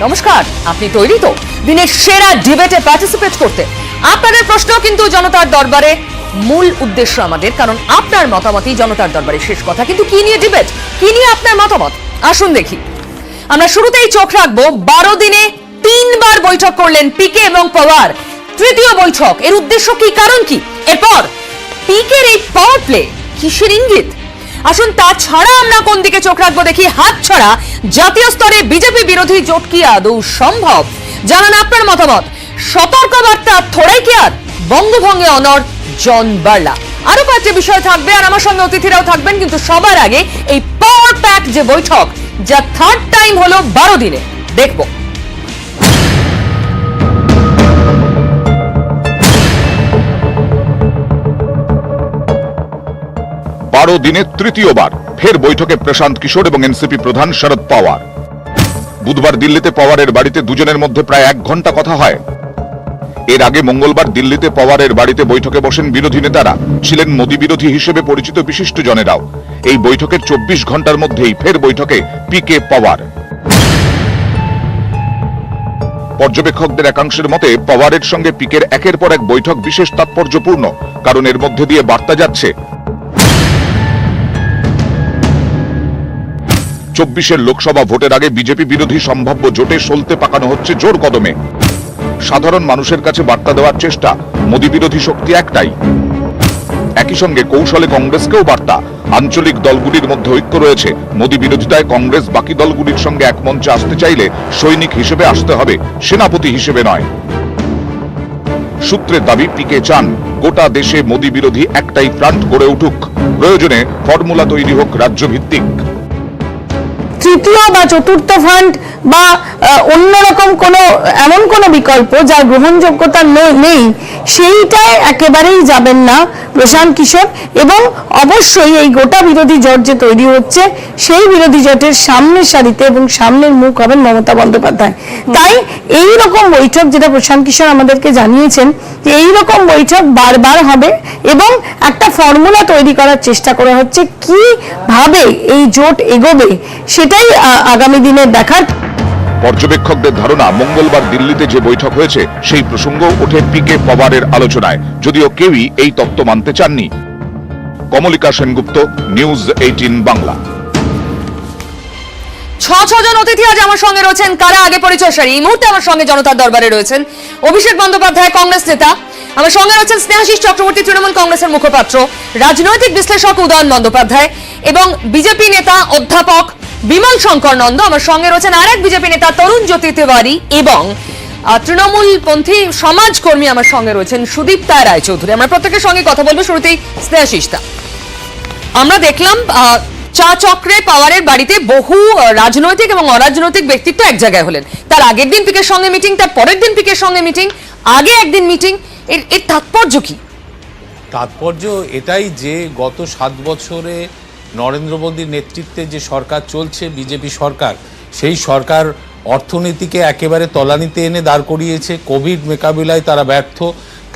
নমস্কার, আপনি তৈরি তো দিনের সেরা ডিবেটে পার্টিসিপেট করতে? আপনাদের প্রশ্ন কিন্তু জনতার দরবারে মূল উদ্দেশ্য আমাদের, কারণ আপনার মতামতই জনতার দরবারে শেষ কথা। কিন্তু কি নিয়ে ডিবেট, কি নিয়ে আপনার মতামত, আসুন দেখি। আমরা শুরুতেই চোখ রাখবো 12 দিনে 3 বার বৈঠক করলেন পিকে এবং পাওয়ার। তৃতীয় বৈঠক, এর উদ্দেশ্য কি, কারণ কি? এরপর পিকের এই পাওয়ার প্লে কিসের ইঙ্গিত? আসুন তাছাড়া আমরা কোন দিকে চোখ রাখবো দেখি। হাত ছাড়া জাতীয় স্তরে বিজেপি বিরোধী জোট কি আদৌ সম্ভব? জানান আপনার মতামত। সতর্ক বার্তা থোড়াই কি আর বঙ্গভঙ্গে অনর জন বার্লা। আরো কয়েকটি বিষয় থাকবে আর আমার সঙ্গে অতিথিরাও থাকবেন, কিন্তু সবার আগে এই পাওয়ার প্যাক যে বৈঠক, যা থার্ড টাইম হলো 12 দিনে, দেখবো। দিনে তৃতীয়বার ফের বৈঠকে প্রশান্ত কিশোর এবং এনসিপি প্রধান শরদ পাওয়ার। বুধবার দিল্লিতে পাওয়ারের বাড়িতে দুজনের মধ্যে প্রায় 1 ঘন্টা কথা হয়। এর আগে মঙ্গলবার দিল্লিতে পাওয়ারের বাড়িতে বৈঠকে বসেন বিরোধী নেতারা, ছিলেন মোদী বিরোধী হিসেবে পরিচিত বিশিষ্ট জনেরাও। এই বৈঠকের 24 ঘন্টার মধ্যেই ফের বৈঠকে পিকে পাওয়ার। পর্যবেক্ষকদের একাংশের মতে পাওয়ারের সঙ্গে পিকের একের পর এক বৈঠক বিশেষ তাৎপর্যপূর্ণ, কারণ এর মধ্যে দিয়ে বার্তা যাচ্ছে 24-এর লোকসভা ভোটের আগে বিজেপি বিরোধী সম্ভাব্য জোটে সলতে পাকানো হচ্ছে জোর কদমে। সাধারণ মানুষের কাছে বার্তা দেওয়ার চেষ্টা, মোদী বিরোধী শক্তি একটাই। একই সঙ্গে কৌশলে কংগ্রেসকেও বার্তা, আঞ্চলিক দলগুলির মধ্যে ঐক্য রয়েছে। মোদী বিরোধিতায় কংগ্রেস বাকি দলগুলির সঙ্গে এক মঞ্চে আসতে চাইলে সৈনিক হিসেবে আসতে হবে, সেনাপতি হিসেবে নয়। সূত্রের দাবি, পিকে চান গোটা দেশে মোদী বিরোধী একটাই ফ্রন্ট গড়ে উঠুক, প্রয়োজনে ফর্মুলা তৈরি হোক রাজ্যভিত্তিক। তৃতীয় বা চতুর্থ ফ্রন্ট বা অন্যরকম এমন কোন বিকল্প যার গ্রহণযোগ্যতা নেই, সেইটাই একেবারেই যাবেন না প্রশান্ত কিশোর। এবং অবশ্যই এই গোটা বিরোধী জোট যে তৈরি হচ্ছে, সেই বিরোধী জোটের সামনের সারিতে এবং সামনের মুখ হবেন মমতা বন্দ্যোপাধ্যায়। তাই এই রকম বৈঠক, যেটা প্রশান্ত কিশোর আমাদেরকে জানিয়েছেন, যে এই রকম বৈঠক বারবার হবে এবং একটা ফর্মুলা তৈরি করার চেষ্টা করা হচ্ছে কিভাবে এই জোট এগোবে, সেটাই আগামী দিনে দেখার। পর্যবেক্ষকদের ধারণা, মঙ্গলবার দিল্লিতে যে বৈঠক হয়েছে সেই প্রসঙ্গ ওঠে পিকে পাওয়ারের আলোচনায়, যদিও কেউই এই তত্ত্ব মানতে চাননি। কমলিকা সেনগুপ্ত, নিউজ 18 বাংলা। 6 জন অতিথি আজ আমার সঙ্গে রয়েছেন। কারা, আগে পরিচয় সারি। এই মুহূর্তে আমার সঙ্গে জনতার দরবারে রয়েছেন অভিষেক বন্দ্যোপাধ্যায়, কংগ্রেস নেতা। আমার সঙ্গে রয়েছেন স্নেহাশিস চক্রবর্তী, তৃণমূল কংগ্রেসের মুখপাত্র, রাজনৈতিক বিশ্লেষক উদয়ন বন্দ্যোপাধ্যায় এবং বিজেপি নেতা অধ্যাপক বিমল শঙ্কর নন্দ। আমার সঙ্গে রয়েছেন আরেক বিজেপি নেতা তরুণ জ্যোতি তিওয়ারি এবং তৃণমূল পন্থী সমাজকর্মী আমার সঙ্গে রয়েছেন সুদীপ্তা রায়চৌধুরী। আমরা প্রত্যেকের সঙ্গে কথা বলবো। শুরুতেই স্নেহাশিসটা, আমরা দেখলাম চা চক্রে পাওয়ারের বাড়িতে বহু রাজনৈতিক এবং অরাজনৈতিক ব্যক্তিত্ব এক জায়গায় হলেন। তার আগের দিন পিকের সঙ্গে মিটিং, তার পরের দিন পিকের সঙ্গে মিটিং, আগে একদিন মিটিং। এর তাৎপর্য কি? তাৎপর্য এটাই যে গত 7 বছরে নরেন্দ্র মোদীর নেতৃত্বে যে সরকার চলছে, বিজেপি সরকার, সেই সরকার অর্থনীতিকে একেবারে তলানিতে এনে দাঁড় করিয়েছে। কোভিড মোকাবিলায় তারা ব্যর্থ।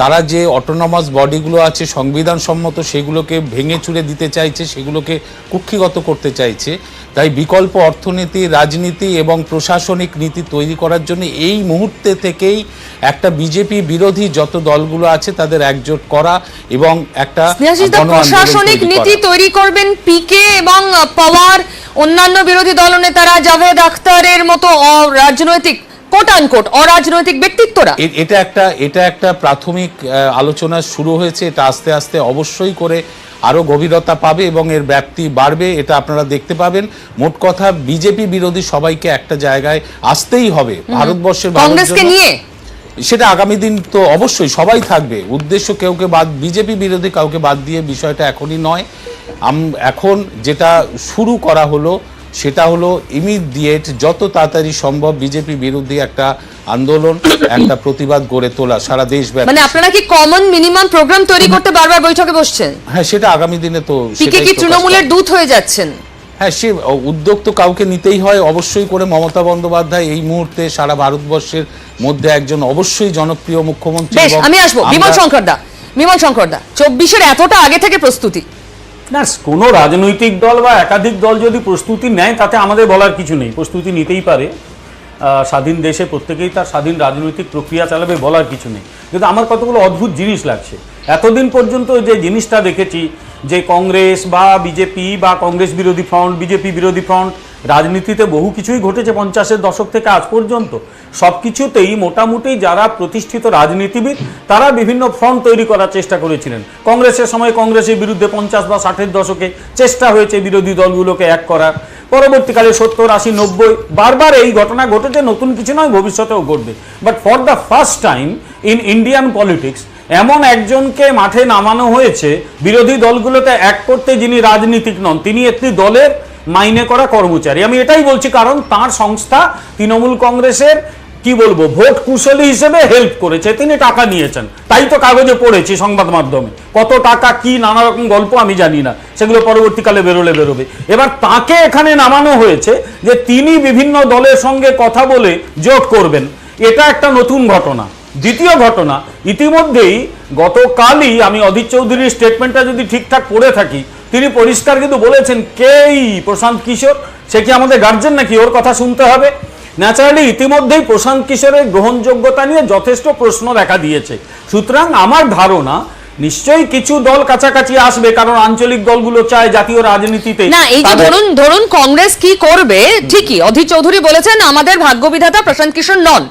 তারা যে অটোনমাস বডিগুলো আছে সংবিধান সম্মত, সেগুলোকে ভেঙে চুরে দিতে চাইছে, সেগুলোকে কুক্ষিগত করতে চাইছে। তাই বিকল্প অর্থনীতি, রাজনীতি এবং প্রশাসনিক নীতি তৈরি করার জন্য এই মুহূর্তে থেকেই একটা বিজেপি বিরোধী যত দলগুলো আছে তাদের একজোট করা এবং একটা প্রশাসনিক নীতি তৈরি করবেন পিকে এবং পাওয়ার। অন্যান্য বিরোধী দলনেতারা, জাভেদ আখতারের মতো রাজনৈতিক কোট অরাজনৈতিক ব্যক্তিত্বরা, এটা একটা প্রাথমিক আলোচনা শুরু হয়েছে। এটা আস্তে আস্তে অবশ্যই করে আরো গভীরতা পাবে এবং এর ব্যাপ্তি বাড়বে, এটা আপনারা দেখতে পাবেন। মোট কথা, বিজেপি বিরোধী সবাইকে একটা জায়গায় আসতেই হবে ভারতবর্ষের কংগ্রেসকে নিয়ে। সেটা আগামী দিন তো অবশ্যই সবাই থাকবে। উদ্দেশ্য কেউকে বাদ, বিজেপি বিরোধী কাউকে বাদ দিয়ে বিষয়টা এখনই নয়। এখন যেটা শুরু করা হলো সেটা হলো ইমিডিয়েট, যত তাড়াতাড়ি সম্ভব বিজেপি বিরোধী একটা আন্দোলন, একটা প্রতিবাদ গড়ে তোলা সারা দেশব্যাপী। মানে আপনারা কি কমন মিনিমাম প্রোগ্রাম তৈরি করতে বারবার বৈঠকে বসছেন? হ্যাঁ, সেটা আগামী দিনে তো। পিকে কি তৃণমূলের দূত হয়ে যাচ্ছেন? হ্যাঁ, সে উদ্যোগ তো কাউকে নিতেই হয় অবশ্যই করে। মমতা বন্দ্যোপাধ্যায় এই মুহূর্তে সারা ভারতবর্ষের মধ্যে একজন অবশ্যই জনপ্রিয় মুখ্যমন্ত্রী। আমি আসবো বিমল শঙ্করদা। 24-এর এতটা আগে থেকে প্রস্তুতি না, কোনো রাজনৈতিক দল বা একাধিক দল যদি প্রস্তুতি নেয় তাতে আমাদের বলার কিছু নেই, প্রস্তুতি নিতেই পারে। স্বাধীন দেশে প্রত্যেকেই তার স্বাধীন রাজনৈতিক প্রক্রিয়া চালাবে, বলার কিছু নেই। কিন্তু আমার কতগুলো অদ্ভুত জিনিস লাগছে এতদিন পর্যন্ত। যে জিনিসটা দেখেছি যে কংগ্রেস বা বিজেপি বা কংগ্রেস বিরোধী ফ্রন্ট, বিজেপি বিরোধী ফ্রন্ট, রাজনীতিতে বহু কিছুই ঘটেছে 50-এর দশক থেকে আজ পর্যন্ত। সব কিছুতেই মোটামুটি যারা প্রতিষ্ঠিত রাজনীতিবিদ তারা বিভিন্ন ফ্রন্ট তৈরি করার চেষ্টা করেছিলেন। কংগ্রেসের সময় কংগ্রেসের বিরুদ্ধে 50 বা 60-এর দশকে চেষ্টা হয়েছে বিরোধী দলগুলোকে এক করার। পরবর্তীকালে 70, 80, 90 বারবার এই ঘটনা ঘটেছে, নতুন কিছু নয়, ভবিষ্যতেও ঘটবে। But for the first time in Indian politics এমন একজনকে মাঠে নামানো হয়েছে বিরোধী দলগুলোতে এক করতে, যিনি রাজনীতিক নন, তিনি একটি দলের মাইনে করা কর্মচারী। আমি এটাই বলছি কারণ তার সংস্থা তৃণমূল কংগ্রেসের কি বলবো ভোট কুশলী হিসেবে হেল্প করেছে, তিনি টাকা নিয়েছেন, তাই তো কাগজে পড়েছি সংবাদ মাধ্যমে। কত টাকা কি নানা রকম গল্প আমি জানি না, সেগুলো পরবর্তীকালে বেরোবে। এবার তাকে এখানে নামানো হয়েছে যে তিনি বিভিন্ন দলের সঙ্গে কথা বলে জোট করবেন, এটা একটা নতুন ঘটনা। দ্বিতীয় ঘটনা, ইতিমধ্যেই গতকালই আমি অধীর চৌধুরীর স্টেটমেন্টটা যদি ঠিকঠাক পড়ে থাকি, তিনি পরিষ্কার কিন্তু বলেছেন কেই প্রশান্ত কিশোর, সে কি আমাদের গার্জেন নাকি, ওর কথা শুনতে হবে? ন্যাচারালি ইতিমধ্যেই প্রশান্ত কিশোরের গ্রহণযোগ্যতা নিয়ে যথেষ্ট প্রশ্ন দেখা দিয়েছে। সুতরাং আমার ধারণা নিশ্চয়ই কিছু দল কাছাকাছি আসবে, কারণ আঞ্চলিক দলগুলো চায় জাতীয় রাজনীতিতে। না, এই যে ধরুন কংগ্রেস কি করবে, ঠিকই অধীর চৌধুরী বলেছেন আমাদের ভাগ্যবিধাতা প্রশান্ত কিশোর নন,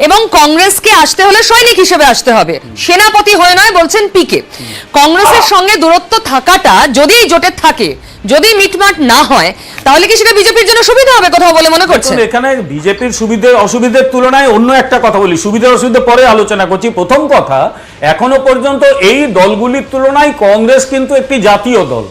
এবং কংগ্রেসকে আসতে হলে সৈনিক হিসেবে আসতে হবে, সেনাপতি হয়ে নয়, বলছেন পিকে। কংগ্রেসের সঙ্গে দূরত্ব থাকাটা যদি জোটে থাকে, যদি মিটমাট না হয়, তাহলে কি সেটা বিজেপির জন্য সুবিধা হবে কোথাও বলে মনে করছেন? এখানে বিজেপির সুবিধে অসুবিধার তুলনায় অন্য একটা কথা বলি, সুবিধা অসুবিধা পরে আলোচনা করছি। প্রথম কথা, এখনো পর্যন্ত এই দলগুলির তুলনায় কংগ্রেস কিন্তু একটি জাতীয় দল।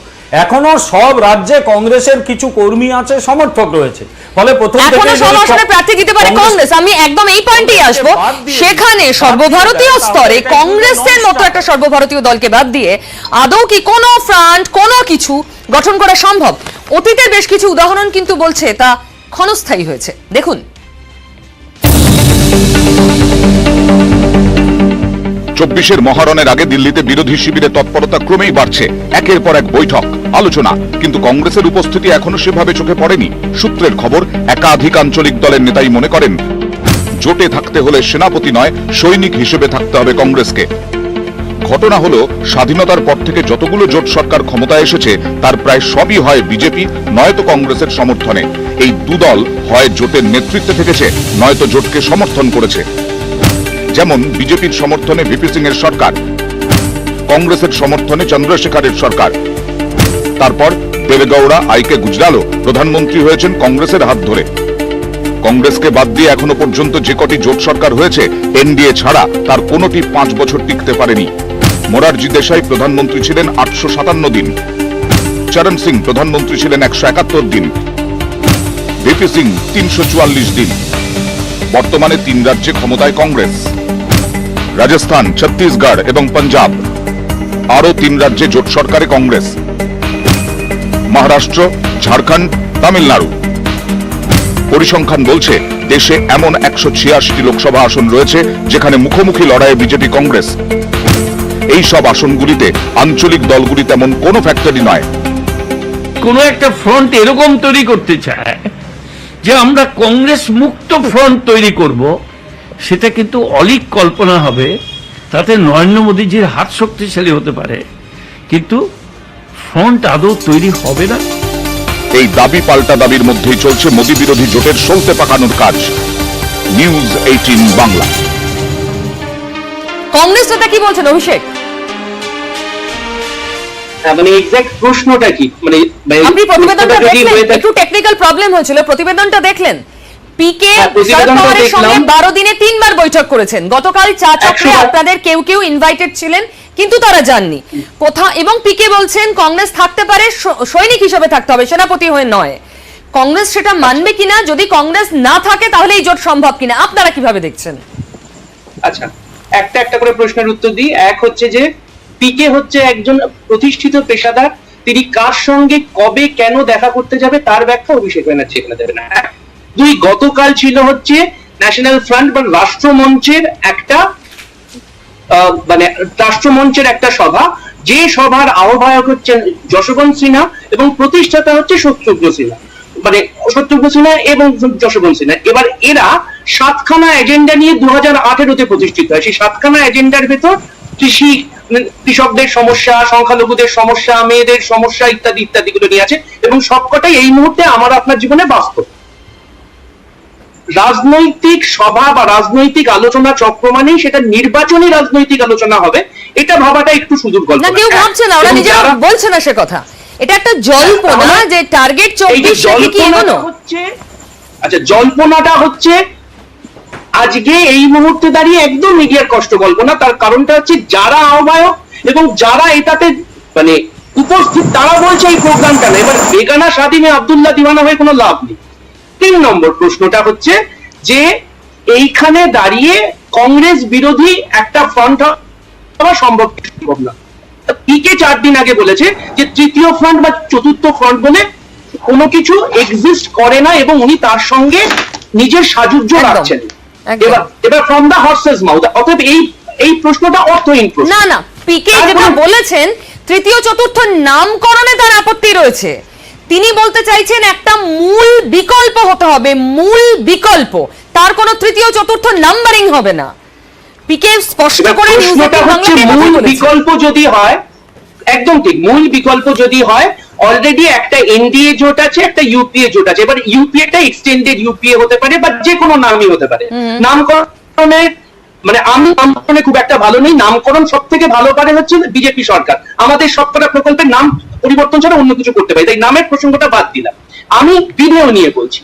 এখনো সব রাজ্যে কংগ্রেসের কিছু কর্মী আছে, সমর্থক রয়েছে, ফলে প্রথম এখনো সরাসরি প্রার্থী দিতে পারে কংগ্রেস। আমি একদম এই পয়েন্টেই আসবো, সেখানে সর্বভারতীয় স্তরে কংগ্রেসের মতো একটা সর্বভারতীয় দলকে বাদ দিয়ে আদৌ কি কোনো ফ্রন্ট, কোনো কিছু গঠন করা সম্ভব? অতীতের বেশ কিছু উদাহরণ কিন্তু বলছে তা ক্ষণস্থায়ী হয়েছে। দেখুন, 24-এর মহারণের আগে দিল্লিতে বিরোধী শিবিরের তৎপরতা ক্রমেই বাড়ছে, একের পর এক বৈঠক, আলোচনা, কিন্তু কংগ্রেসের উপস্থিতি এখনো সেভাবে চোখে পড়েনি। সূত্রের খবর, একাধিক আঞ্চলিক দলের নেতাই মনে করেন জোটে থাকতে হলে সেনাপতি নয়, সৈনিক হিসেবে থাকতে হবে কংগ্রেসকে। ঘটনা হলো, স্বাধীনতার পর থেকে যতগুলো জোট সরকার ক্ষমতায় এসেছে তার প্রায় সবই হয় বিজেপি নয়তো কংগ্রেসের সমর্থনে। এই দুদল হয় জোটের নেতৃত্বে থেকেছে, নয়তো জোটকে সমর্থন করেছে। যেমন বিজেপির সমর্থনে ভিপি সিং এর সরকার, কংগ্রেসের সমর্থনে চন্দ্রশেখরের সরকার, তারপর দেবেগৌড়া আইকে গুজরালও প্রধানমন্ত্রী হয়েছেন কংগ্রেসের হাত ধরে। কংগ্রেসকে বাদ দিয়ে এখনো পর্যন্ত যে কটি জোট সরকার হয়েছে, এনডিএ ছাড়া তার কোনোটি 5 বছর টিকতে পারেনি। মোরারজি দেশাই প্রধানমন্ত্রী ছিলেন 857 দিন, চরণ সিং প্রধানমন্ত্রী ছিলেন 171 দিন, ভিপি সিং 344 দিন। বর্তমানে 3 রাজ্যে ক্ষমতায় কংগ্রেস, রাজস্থান, ছত্তিশগড় এবং পাঞ্জাব। আরো 3 রাজ্যে জোট সরকারে কংগ্রেস, মহারাষ্ট্র, ঝাড়খণ্ড, তামিলনাড়ু। পরিসংখ্যান বলছে দেশে এমন 186টি লোকসভা আসন রয়েছে যেখানে মুখোমুখি লড়াইয়ে বিজেপি কংগ্রেস। এই সব আসনগুলিতে আঞ্চলিক দলগুলি তেমন কোনো ফ্যাক্টরি নয়। কোনো একটা ফ্রন্ট এরকম তৈরি করতে চায় যে আমরা কংগ্রেস মুক্ত ফ্রন্ট তৈরি করব, সেটা কিন্তু অলীক কল্পনা হবে। তাতে নরেন্দ্র মোদীজির হাত শক্তিশালী হতে পারে, কিন্তু ফ্রন্ট আদৌ তৈরি হবে না। এই দাবি পাল্টা দাবির মধ্যেই চলছে মোদী বিরোধী জোটের সলতে পাকানোর কাজ। নিউজ 18 বাংলা। কংগ্রেস নেতা কি বলছেন অভিষেক? মানে এক্সাক্ট প্রশ্নটা কি? মানে আপনি প্রতিবেদনটা দেখলেন? একটু টেকনিক্যাল প্রবলেম হয়েছিল, প্রতিবেদনটা দেখলেন? পিকে সরকারের সঙ্গে 12 দিনে 3 বার বৈঠক করেছেন। গতকাল চা চক্রে আপনাদের কেউ কেউ ইনভাইটেড ছিলেন, কিন্তু তারা যাননি কোথা। এবং পিকে বলছেন কংগ্রেস থাকতে পারে, সৈনিক হিসেবে থাকতে হবে, সেনাপতি হয়ে নয়। কংগ্রেস সেটা মানবে কিনা, যদি কংগ্রেস না থাকে তাহলে এই জোট সম্ভব কিনা, আপনারা কিভাবে দেখছেন? আচ্ছা, একটা একটা করে প্রশ্নের উত্তর দিই। এক হচ্ছে যে পিকে হচ্ছে একজন প্রতিষ্ঠিত পেশাদার, তিনি কার সঙ্গে কবে কেন দেখা করতে যাবে তার ব্যাখ্যা অভিষেক ব্যানার্জি এখানে দেবে না। 2, গতকাল ছিল হচ্ছে ন্যাশনাল ফ্রন্ট বা রাষ্ট্রমঞ্চের একটা মানে রাষ্ট্রমঞ্চের একটা সভা, যে সভার আহ্বায়ক হচ্ছেন যশবন্ত সিনহা এবং প্রতিষ্ঠাতা হচ্ছে শত্রুঘ্ন সিনহা। মানে শত্রুঘ্ন সিনহা এবং যশোবন্ত সিনহা, এবার এরা 7খানা এজেন্ডা নিয়ে 2018-তে প্রতিষ্ঠিত হয়। সেই 7খানা এজেন্ডার ভেতর কৃষকদের সমস্যা, সংখ্যালঘুদের সমস্যা, মেয়েদের সমস্যা ইত্যাদি ইত্যাদি গুলো নিয়ে আছে, এবং সবকটাই এই মুহূর্তে আমার আপনার জীবনে বাস্তব। রাজনৈতিক সভা বা রাজনৈতিক আলোচনা চক্র মানেই সেটা নির্বাচনী রাজনৈতিক আলোচনা হবে, এটা ভাবাটা একটু সুদূর না, কল্পনা। কেউ ভাবছে না, ওরা নিজেরা বলছে না সে কথা। এটা একটা জল্পনা যে টার্গেট 24 রেখে কি এগোনো হচ্ছে। আচ্ছা, জল্পনাটা হচ্ছে আজকে এই মুহূর্তে দাঁড়িয়ে একদম মিডিয়ার কষ্ট কল্পনা। তার কারণটা হচ্ছে যারা আহ্বায়ক এবং যারা এটাতে মানে উপস্থিত তারা বলছে এই প্রোগ্রামটা না। এবার বেগানা স্বাধীনে আব্দুল্লাহ দিওয়ানা হয়ে কোনো লাভ নেই। 3 নম্বর প্রশ্নটা হচ্ছে যে এইখানে দাঁড়িয়ে কংগ্রেস বিরোধী একটা ফ্রন্ট হওয়া সম্ভব না। পিকে 4 দিন আগে বলেছে যে তৃতীয় ফ্রন্ট বা চতুর্থ ফ্রন্ট বলে কোনো কিছু এক্সিস্ট করে না, এবং উনি তার সঙ্গে নিজের সাযুজ্য রাখছেন। এবার ফ্রম দা হর্সেস মাউথ, অতএব এই প্রশ্নটা অর্থহীন প্রশ্ন। না না, পিকে যেটা বলেছেন তৃতীয় চতুর্থ নামকরণে তার আপত্তি রয়েছে। তিনি বলতে চাইছেন একটা মূল বিকল্প হতে হবে, মূল বিকল্প, তার কোনো তৃতীয় চতুর্থ নাম্বারিং হবে না। পিকে স্পষ্ট করে প্রশ্নটা হচ্ছে মূল বিকল্প যদি হয়, একদম ঠিক, মূল বিকল্প যদি হয়, অলরেডি একটা এনডিএ জোট আছে, একটা ইউপিএ জোট আছে। এবার ইউপিএটা এক্সটেন্ডেড ইউপিএ হতে পারে বা যে কোনো নামই হতে পারে। নামকরণের মানে আমি নামকরণে খুব একটা ভালো নেই, নামকরণ সব থেকে ভালো পারে হচ্ছে বিজেপি সরকার। আমাদের সবকটা প্রকল্পের নাম পরিবর্তন ছাড়া অন্য কিছু করতে পারি, তাই নামের প্রসঙ্গটা বাদ দিলাম। আমি বিধেয় নিয়ে বলছি।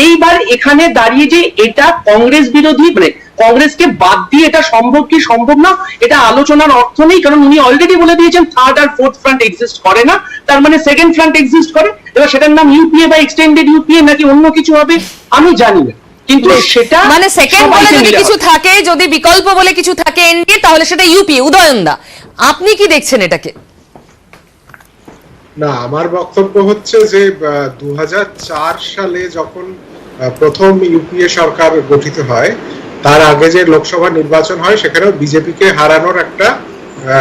এইবার এখানে দাঁড়িয়ে যে এটা কংগ্রেস বিরোধী, মানে কংগ্রেসকে বাদ দিয়ে এটা সম্ভব কি সম্ভব না, এটা আলোচনার অর্থ নেই, কারণ উনি অলরেডি বলে দিয়েছেন থার্ড আর ফোর্থ ফ্রন্ট এক্সিস্ট করে না, তার মানে সেকেন্ড ফ্রন্ট এক্সিস্ট করে। এবার সেটার নাম ইউপিএ বা এক্সটেন্ডেড ইউপিএ নাকি অন্য কিছু হবে আমি জানি না, কিন্তু সেটা মানে সেকেন্ড বলে যদি কিছু থাকে, যদি বিকল্প বলে কিছু থাকে এনডিএ, তাহলে সেটা ইউপিএ। উদয়নদা, আপনি কি দেখছেন এটাকে? না, আমার বক্তব্য হচ্ছে যে 2004 সালে যখন প্রথম ইউপিএ সরকার গঠিত হয়, তার আগে যে লোকসভা নির্বাচন হয় সেখানেও বিজেপিকে হারানোর একটা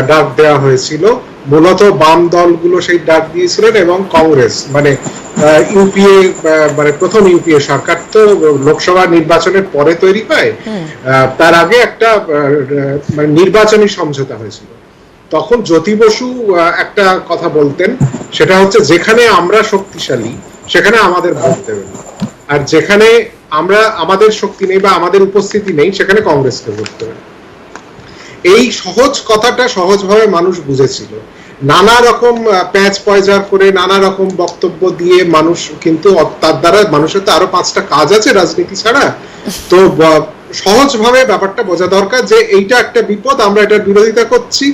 ডাক দেওয়া হয়েছিল। মূলত বাম দলগুলো সেই ডাক দিয়েছিলেন, এবং কংগ্রেস মানে ইউপিএ মানে প্রথম ইউপিএ সরকার তো লোকসভা নির্বাচনের পরে তৈরি হয়, তার আগে একটা মানে নির্বাচনী সমঝোতা হয়েছিল। তখন জ্যোতি বসু একটা কথা বলতেন, সেটা হচ্ছে যেখানে আমরা শক্তিশালী সেখানে আমাদের ভোট দেবেন, আর যেখানে আমাদের শক্তি নেই বা আমাদের উপস্থিতি নেই সেখানে কংগ্রেসকে ভোট দেবেন। এই সহজ কথাটা সহজভাবে মানুষ বুঝেছিল। নানা রকম প্যাচ পয়জার করে নানা রকম বক্তব্য দিয়ে মানুষ কিন্তু তার দ্বারা মানুষের তো আরো 5টা কাজ আছে রাজনীতি ছাড়া, তো সহজভাবে ব্যাপারটা বোঝা দরকার যে এইটা একটা বিপদ, আমরা এটার বিরোধিতা করছি,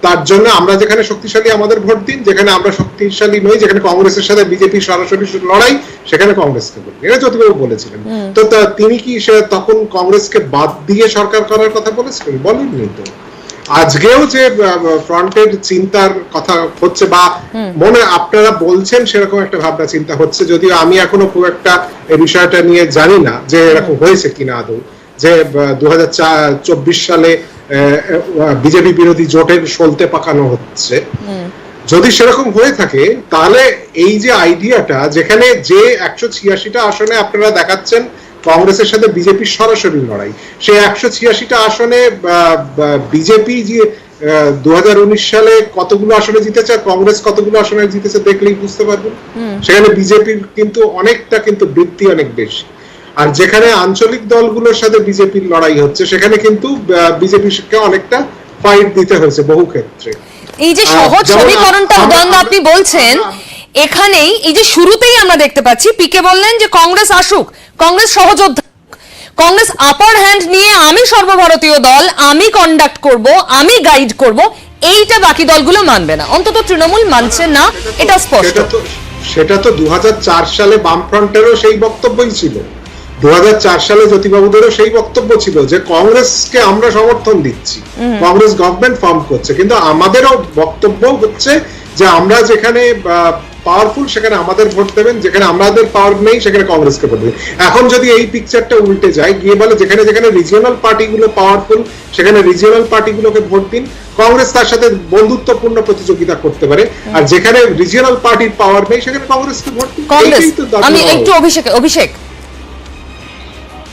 তার জন্য আমরা যেখানে শক্তিশালী আমাদের ভোট দিন, যেখানে আমরা শক্তিশালী নই, যেখানে কংগ্রেসের সাথে বিজেপি সরাসরি লড়াই, সেখানে কংগ্রেসকে ভোট দিন। এটা জ্যোতিবাবু বলেছিলেন। তো তিনি কি তখন কংগ্রেসকে বাদ দিয়ে সরকার করার কথা বলেছিলেন? বলেননি তো। আজকেও যে ফ্রন্টের চিন্তার কথা হচ্ছে বা মনে আপনারা বলছেন সেরকম একটা ভাবনা চিন্তা হচ্ছে, যদিও আমি এখনো খুব একটা এই বিষয়টা নিয়ে জানি না যে এরকম হয়েছে কিনা আদৌ, যে 2024 সালে বিজেপি বিরোধী জোটের সলতে পাকানো হচ্ছে। যদি সেরকম হয়ে থাকে তাহলে এই যে আইডিয়াটা, যেখানে যে 186টা আসনে আপনারা দেখাচ্ছেন কংগ্রেসের সাথে বিজেপির সরাসরি লড়াই, সেই 186টা আসনে বিজেপি যে 2019 সালে কতগুলো আসনে জিতেছে আর কংগ্রেস কতগুলো আসনে জিতেছে দেখলেই বুঝতে পারবেন। সেখানে বিজেপির কিন্তু অনেকটা কিন্তু বৃদ্ধি অনেক বেশি। আর যেখানে আঞ্চলিক দলগুলোর সাথে বিজেপির লড়াই হচ্ছে সেখানে কিন্তু বিজেপিকে অনেকটা ফাইট দিতে হয়েছে বহু ক্ষেত্রে। এই যে সহজ সমীকরণটা উদয়নদা আপনি বলছেন, এখানেই এই যে শুরুতেই আমরা দেখতে পাচ্ছি পিকে বললেন যে কংগ্রেস আসুক, কংগ্রেস সহযোদ্ধা, কংগ্রেস আপার হ্যান্ড নিয়ে আমি সর্বভারতীয় দল, আমি কন্ডাক্ট করব, আমি গাইড করব, এইটা বাকি দলগুলো মানবে না, অন্তত তৃণমূল মানছে না, এটা স্পষ্ট। সেটা তো 2004 সালে বামফ্রন্টেরও সেই বক্তব্যই ছিল। 2004 সালে জ্যোতিবাবুদেরও সেই বক্তব্য ছিল যে কংগ্রেসকে আমরা সমর্থন দিচ্ছি, কংগ্রেস গভর্নমেন্ট ফর্ম করছে, কিন্তু আমাদেরও বক্তব্য হচ্ছে যে আমরা যেখানে পাওয়ারফুল সেখানে আমাদের ভোট দেবেন, যেখানে আমাদের পাওয়ার নেই সেখানে কংগ্রেসকে ভোট দেবেন। এখন যদি এই পিকচারটা উল্টে যায়, গিয়ে বলে যেখানে যেখানে রিজিওনাল পার্টিগুলো পাওয়ারফুল সেখানে রিজিওনাল পার্টিগুলোকে ভোট দিন, কংগ্রেস তার সাথে বন্ধুত্বপূর্ণ প্রতিযোগিতা করতে পারে, আর যেখানে রিজিওনাল পার্টির পাওয়ার নেই সেখানে কংগ্রেসকে ভোট দিন। কংগ্রেস, এইটাই তো দাবি আমি হওয়া একটু উচিত। অভিষেক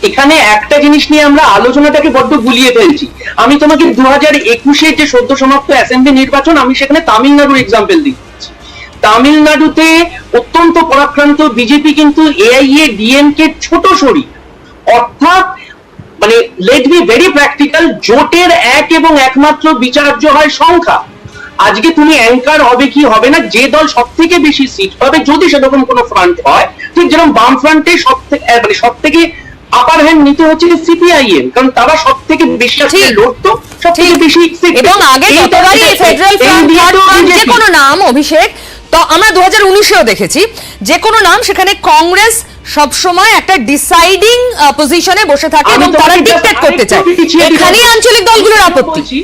এখানে একটা জিনিস নিয়ে আমরা আলোচনাটাকে বড্ড গুলিয়ে ফেলছি। আমি তোমাকে 2021-এর যে সদ্য সমাপ্ত অ্যাসেম্বলি নির্বাচন, আমি সেখানে তামিলনাড়ুর এক্সাম্পল দিচ্ছি। তামিলনাড়ুতে অত্যন্ত পরাক্রান্ত বিজেপি কিন্তু এআইএ ডিএমকে ছোট শরীর, অর্থাৎ মানে লেট বি ভেরি প্র্যাকটিক্যাল, জোটের এক এবং একমাত্র বিচার্য হয় সংখ্যা। আজকে তুমি অ্যাঙ্কার হবে কি হবে না, যে দল সব থেকে বেশি সিট পাবে যদি সেরকম কোনো ফ্রন্ট হয়, ঠিক যেরকম বাম ফ্রন্টে সব থেকে আপার হ্যান্ড নিতে হচ্ছে সিপিআইএম, কারণ তারা সব থেকে বেশি আজকে লড়তো, সব থেকে বেশি এবং আগে যতবারই ফেডারেল ফ্রন্ট যে কোনো নাম অভিষেক, তো আমরা 2019-এও দেখেছি যে কোনো নাম, সেখানে কংগ্রেস সবসময় একটা ডিসাইডিং পজিশনে বসে থাকে এবং তারা ডিক্টেট করতে চায়। এখানেই আঞ্চলিক দলগুলোর আপত্তি।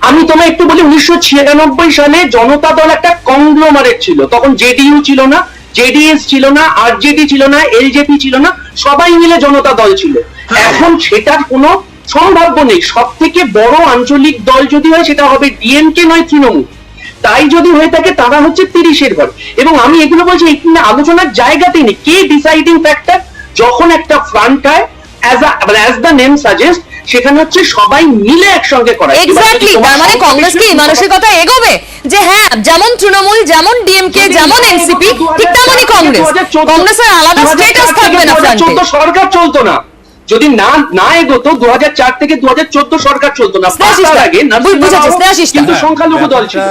আমি তোমায় একটু বলি, 1996 সালে জনতা দল একটা কংগ্লোমারেট ছিল, তখন জেডিইউ ছিল না, জেডিএস ছিল না, আরজেডি ছিল না, এলজেপি ছিল না, সবাই মিলে জনতা দল ছিল। এখন সেটার কোনো সম্ভাব্য নেই। সব থেকে বড় আঞ্চলিক দল যদি হয় সেটা হবে ডিএমকে, নয় তৃণমূল। তাই যদি হয়ে থাকে তারা হচ্ছে 30-এর ঘর। এবং আমি এগুলো বলছি এখানে আলোচনার জায়গাতেই নেই। কে ডিসাইডিং ফ্যাক্টর? যখন একটা ফ্রন্ট হয়, অ্যাজ দ্য নেম সাজেস্ট, সেখানে হচ্ছে সবাই মিলে একসঙ্গে করা। এক্স্যাক্টলি, তার মানে কংগ্রেস কি মানসিকতা এগোবে যে হ্যাঁ, যেমন তৃণমূল, যেমন ডিএমকে, যেমন এনসিপি, ঠিক তেমনই কংগ্রেসের আলাদা স্ট্যাটাস থাকবে না ফ্রন্টে। সরকার চলতো না, যদি না এগোতো 2004 থেকে 2014 সরকার চলতো না। তার আগে কিন্তু সংখ্যালঘু দল ছিল।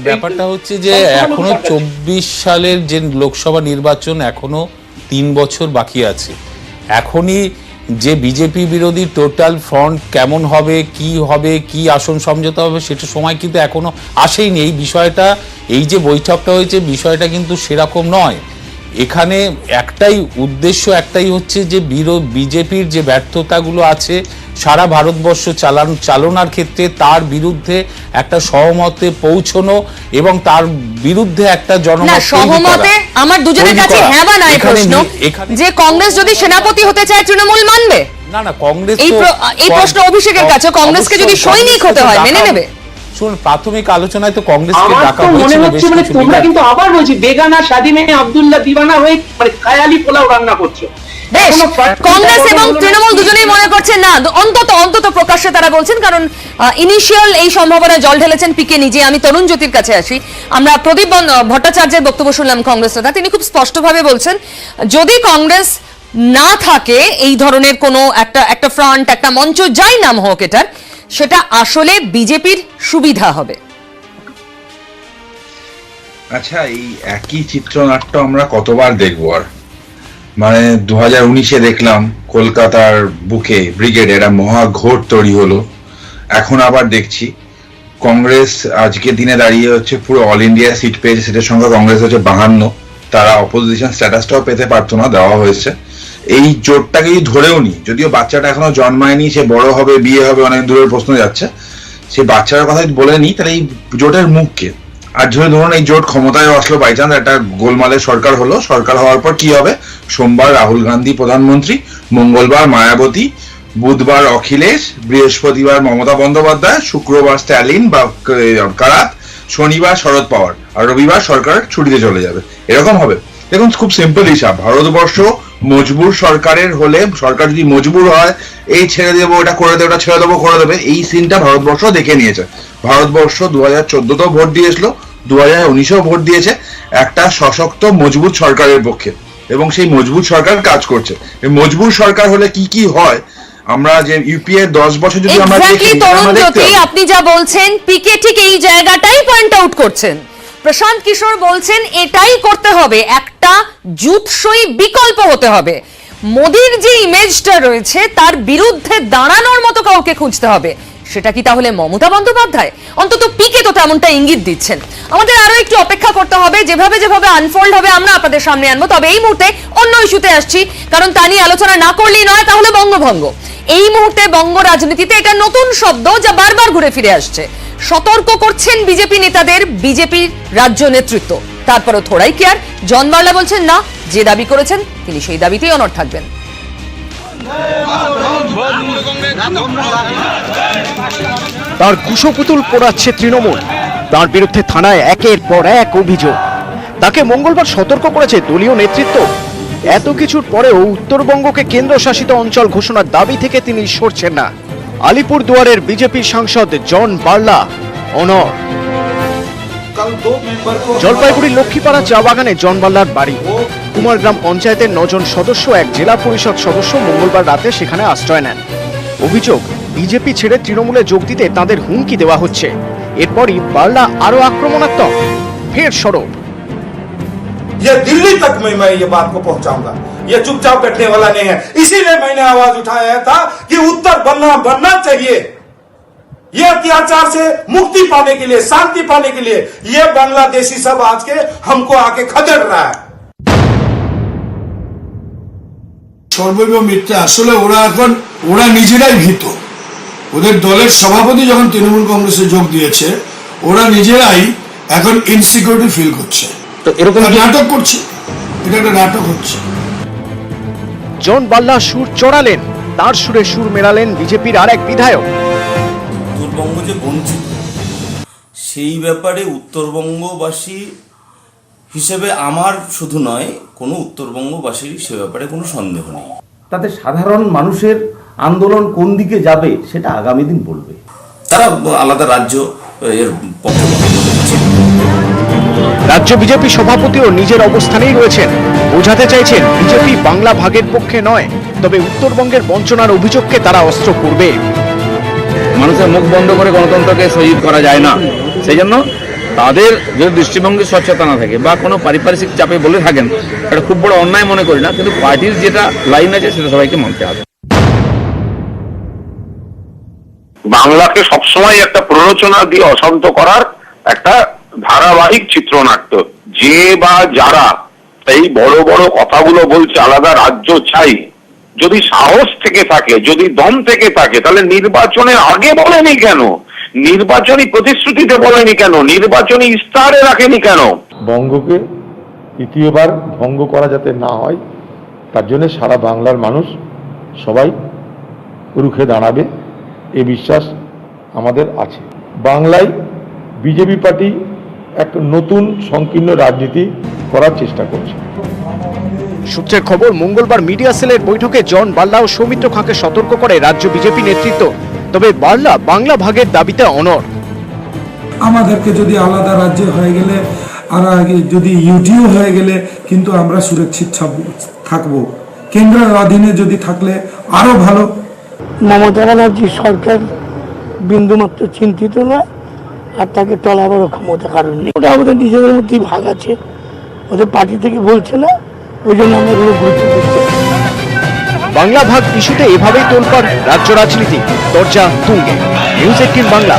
ব্যাপারটা হচ্ছে যে এখনো 24 সালের যে লোকসভা নির্বাচন এখনো 3 বছর বাকি আছে। এখনই যে বিজেপি বিরোধী টোটাল ফ্রন্ট কেমন হবে, কি আসন সমঝোতা হবে, সেটা সময় কিন্তু এখনো আসেইনি। এই বিষয়টা, এই যে বৈঠকটা হয়েছে, বিষয়টা কিন্তু সেরকম নয়। এখানে একটাই উদ্দেশ্য, একটাই হচ্ছে যে বিজেপির যে ব্যর্থতাগুলো আছে সারা ভারতবর্ষ চালনার ক্ষেত্রে, তার বিরুদ্ধে একটা সহমতে পৌঁছানো এবং তার বিরুদ্ধে একটা জনমত সহমতে। আমার দুজনের কাছে হ্যাঁ বা নাই প্রশ্ন, যে কংগ্রেস যদি সেনাপতি হতে চায় তৃণমূল মানবে? না, কংগ্রেস এই প্রশ্ন অভিষেকের কাছে, কংগ্রেসকে যদি সৈনিক হতে হয় মেনে নেবে? শুন, প্রাথমিক আলোচনায় তো কংগ্রেসকে ডাকা মনে হয়েছিল হচ্ছে মানে তোমরা কিন্তু আবার বলছি বেগানা শাদী মেয়ে আব্দুল্লাহ দিওয়ানা হয়ে মানে খায়ালি পোলাও রান্না করছো। বেশ, কংগ্রেস এবং তৃণমূল দুজনেই মনে করছেন না, অন্তত প্রকাশ্যে তারা বলছেন, কারণ ইনিশিয়াল এই সম্ভাবনা জল ঢেলেছেন পিকে নিজে। আমি তরুণ জ্যোতির কাছে আসি। আমরা প্রদীপ ভট্টাচার্যের বক্তব্য শুনলাম কংগ্রেস নেতা, তিনি খুব স্পষ্টভাবে বলছেন যদি কংগ্রেস না থাকে, এই ধরনের কোনো একটা ফ্রন্ট, একটা মঞ্চ, যাই নাম হোক এটার, সেটা আসলে বিজেপির সুবিধা হবে। আচ্ছা, এই একই চিত্রনাট্য আমরা কতবার দেখবো? আর মানে 2019-এ দেখলাম কলকাতার বুকে ব্রিগেড একটা মহাঘোর তৈরি হলো। এখন আবার দেখছি কংগ্রেস আজকে দিনে দাঁড়িয়ে হচ্ছে পুরো অল ইন্ডিয়া সিট পেয়েছে, সিটের সংখ্যা কংগ্রেস হচ্ছে 52। তারা অপোজিশন স্ট্যাটাসটাও পেতে পারতো না, দেওয়া হয়েছে। এই জোটটাকে ধরেও নি, যদিও বাচ্চাটা এখনো জন্মায়নি, সে বড় হবে, বিয়ে হবে, অনেক দূরের প্রশ্ন যাচ্ছে, সে বাচ্চার কথা বলে নি, তাহলে এই জোটের মুখকে আর ধরুন এই জোট ক্ষমতায় আসলো, বাই চান্স একটা গোলমালের সরকার হলো, সরকার হওয়ার পর কি হবে? সোমবার রাহুল গান্ধী প্রধানমন্ত্রী, মঙ্গলবার মায়াবতী, বুধবার অখিলেশ, বৃহস্পতিবার মমতা বন্দ্যোপাধ্যায়, শুক্রবার স্ট্যালিন বা কারাত, শনিবার শরদ পাওয়ার, আর রবিবার সরকার ছুটিতে চলে যাবে। এরকম হবে? দেখুন, খুব সিম্পল হিসাব। ভারতবর্ষ মজবুর সরকারের হলে, সরকার যদি মজবুর হয়, এই ছেড়ে দেবো, ওটা করে দেবে, ওটা ছেড়ে দেবো, করে দেবে, এই সিনটা ভারতবর্ষ দেখে নিয়েছে। ভারতবর্ষ 2014-তেও ভোট দিয়েছিল, 2019-এও ভোট দিয়েছে একটা সশক্ত মজবুত সরকারের পক্ষে, এবং সেই মজবুত সরকার কাজ করছে। এই মজবুত সরকার হলে কি হয়, আমরা যে ইউপিএ 10 বছর যদি আমরা দেখি, আপনি যা বলছেন পিকে ঠিক এই জায়গাটাই পয়েন্ট আউট করছেন। প্রশান্ত কিশোর বলছেন এটাই করতে হবে, একটা জুৎসই বিকল্প হতে হবে। মোদির যে ইমেজটা রয়েছে তার বিরুদ্ধে দাঁড়ানোর মতো কাউকে খুঁজতে হবে। সেটা কি তাহলে মমতা বন্দ্যোপাধ্যায়? অন্তত পিকে তো তেমনটা ইঙ্গিত দিচ্ছেন। আমাদের আরো একটু অপেক্ষা করতে হবে, যেভাবে আনফোল্ড হবে আমরা আপনাদের সামনে আনবো। তবে এই মুহূর্তে অন্য ইস্যুতে আসছি, কারণ তা নিয়ে আলোচনা না করলেই নয়, তাহলে বঙ্গভঙ্গ। এই মুহূর্তে বঙ্গ রাজনীতিতে এটা নতুন শব্দ যা বারবার ঘুরে ফিরে আসছে। সতর্ক করছেন বিজেপি নেতাদের বিজেপির রাজ্য নেতৃত্ব। তারপরও থোড়াই কেয়ার। জন বার্লা বলছেন না, যে দাবি করেছেন তিনি সেই দাবিতেই অনড় থাকবেন। তার কুশপুতুল পোড়াচ্ছে তৃণমূল, তার বিরুদ্ধে থানায় একের পর এক অভিযোগ। তাকে মঙ্গলবার সতর্ক করেছে দলীয় নেতৃত্ব। এত কিছুর পরেও উত্তরবঙ্গকে কেন্দ্রশাসিত অঞ্চল ঘোষণার দাবি থেকে তিনি সরছেন না। আলিপুর দুয়ারের বিজেপি সাংসদ জন বার্লা অনড়। জলপাইগুড়ির লক্ষ্মীপাড়া চা বাগানে জন বার্লার বাড়ি। কুমারগ্রাম পঞ্চায়েতের 9 জন সদস্য, এক জেলা পরিষদ সদস্য মঙ্গলবার রাতে সেখানে আশ্রয় নেন। অভিযোগ, বিজেপি ছেড়ে তৃণমূলে যোগ দিতে তাদের হুমকি দেওয়া হচ্ছে। এরপরই বার্লা আরো আক্রমণাত্মক, ফের সরব। ये दिल्ली तक मैं ये बात को पहुंचाऊंगा, ये चुपचाप बैठने वाला नहीं है। इसीलिए मैंने आवाज उठाया था कि उत्तर बनना चाहिए। ये अत्याचार से मुक्ति पाने के लिए, शांति पाने के लिए ये बांग्लादेशी सब आज के हमको आके खदेड़ रहा है। সর্বৈব মিথ্যা। আসলে ওরা নিজেরাই ভীত। ওদের দলের সভাপতি যখন তৃণমূল কংগ্রেসে যোগ দিয়েছে, ওরা নিজেরাই এখন ইনসিকিউরিটি ফিল করছে। তো এরকম নাটক করছে, এটা একটা নাটক হচ্ছে। জন বার্লা সুর চড়ালেন, তার সুরে সুর মেলালেন বিজেপির আরেক বিধায়ক। উত্তরবঙ্গ যে বঞ্চিত, সেই ব্যাপারে উত্তরবঙ্গবাসী হিসেবে আমার শুধু নয়, কোনো উত্তরবঙ্গবাসীর সে ব্যাপারে কোনো সন্দেহ নেই। তাতে সাধারণ মানুষের আন্দোলন কোন দিকে যাবে সেটা আগামী দিন বলবে। তারা আলাদা রাজ্য এর পক্ষে রাজ্য বিজেপি সভাপতিও নিজের অবস্থানেই রয়েছেন। বোঝাতে চাইছেন বিজেপি বাংলা ভাগের পক্ষে নয়, তবে উত্তরবঙ্গের বঞ্চনার অভিযোগকে তারা অস্ত্র করবে। মানুষের মুখ বন্ধ করে গণতন্ত্রকে শহীদ করা যায় না। সেই জন্য তাদের যদি দৃষ্টিভঙ্গি স্বচ্ছতা না থাকে বা কোনো পারিপার্শ্বিক চাপে বলে থাকেন, এটা খুব বড় অন্যায় মনে করি না, কিন্তু পার্টির যেটা লাইন আছে সেটা সবাইকে মানতে হবে। বাংলাকে সবসময় একটা প্ররোচনা দিয়ে অশান্ত করার একটা ধারাবাহিক চিত্রনাট্য। যে বা যারা এই বড় বড় কথাগুলো বলছে আলাদা রাজ্য চাই, যদি সাহস থেকে থাকে, যদি দম থেকে থাকে, তাহলে নির্বাচনের আগে বলেনি কেন? নির্বাচনী প্রতিশ্রুতিতে বলেনি কেন? নির্বাচনী ইস্তাহারে রাখেনি কেন? বঙ্গকে তৃতীয়বার ভঙ্গ করা যাতে না হয়, তার জন্য সারা বাংলার মানুষ সবাই রুখে দাঁড়াবে, এই বিশ্বাস আমাদের আছে। বাংলায় বিজেপি পার্টি এক নতুন সংকীর্ণ রাজনীতি করার চেষ্টা করছে। সূত্রের খবর, মঙ্গলবার মিডিয়া সেলের বৈঠকে জন বার্লা ও সৌমিত্র খাঁকে সতর্ক করে রাজ্য বিজেপি নেতৃত্ব। তবে বার্লা বাংলা ভাগের দাবিতে অনড়। আমাদেরকে যদি আলাদা রাজ্য হয়ে গেলে আর যদি ইউটিও হয়ে গেলে কিন্তু আমরা সুরক্ষিত থাকবো, কেন্দ্রের অধীনে যদি থাকলে আরো ভালো। মমতা ব্যানার্জি সরকার বিন্দুমাত্র চিন্তিত নয়, আর তাকে টলাবারও ক্ষমতা কারণ নেই। ওটা আমাদের নিজেদের মধ্যেই ভাগ আছে, ওদের পার্টি থেকে বলছে না, ওই জন্য আমরা কোনো গুরুত্ব দিচ্ছি। বাংলা ভাগ ইস্যুতে এভাবেই তোলপাড় রাজ্য রাজনীতি, দরজা তুঙ্গে। নিউজ 18 বাংলা।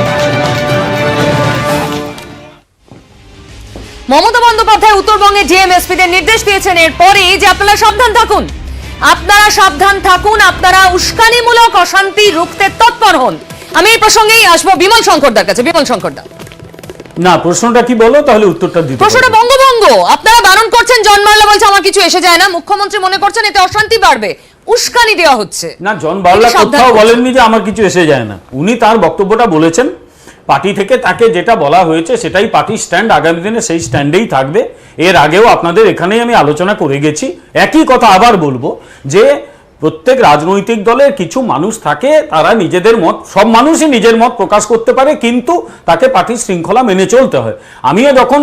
মমতা বন্দ্যোপাধ্যায় উত্তরবঙ্গে ডিএমএসপিদের নির্দেশ দিয়েছেন এরপরে যে আপনারা সাবধান থাকুন, আপনারা উস্কানিমূলক অশান্তি রুখতে তৎপর হন। আমি এই প্রসঙ্গেই আসবো বিমল শঙ্করদার কাছে। বিমল শঙ্করদা, না প্রশ্নটা কি বলো, তাহলে উত্তরটা দিতে। প্রশ্নটা বঙ্গভঙ্গ, আপনারা বারণ করছেন, জন বার্লা বলছে আমার কিছু এসে যায় না, মুখ্যমন্ত্রী মনে করছেন এতে অশান্তি বাড়বে, উস্কানি দেওয়া হচ্ছে। না, জন বার্লা কোথাও বলেননি যে আমার কিছু এসে যায় না। উনি তার বক্তব্যটা বলেছেন, পার্টি থেকে তাকে যেটা বলা হয়েছে সেটাই পার্টির স্ট্যান্ড, আগামী দিনে সেই স্ট্যান্ডেই থাকবে। এর আগেও আপনাদের এখানেই আমি আলোচনা করে গেছি, একই কথা আবার বলবো যে প্রত্যেক রাজনৈতিক দলের কিছু মানুষ থাকে, তারা নিজেদের মত, সব মানুষই নিজের মত প্রকাশ করতে পারে, কিন্তু তাকে পার্টির শৃঙ্খলা মেনে চলতে হয়। আমিও যখন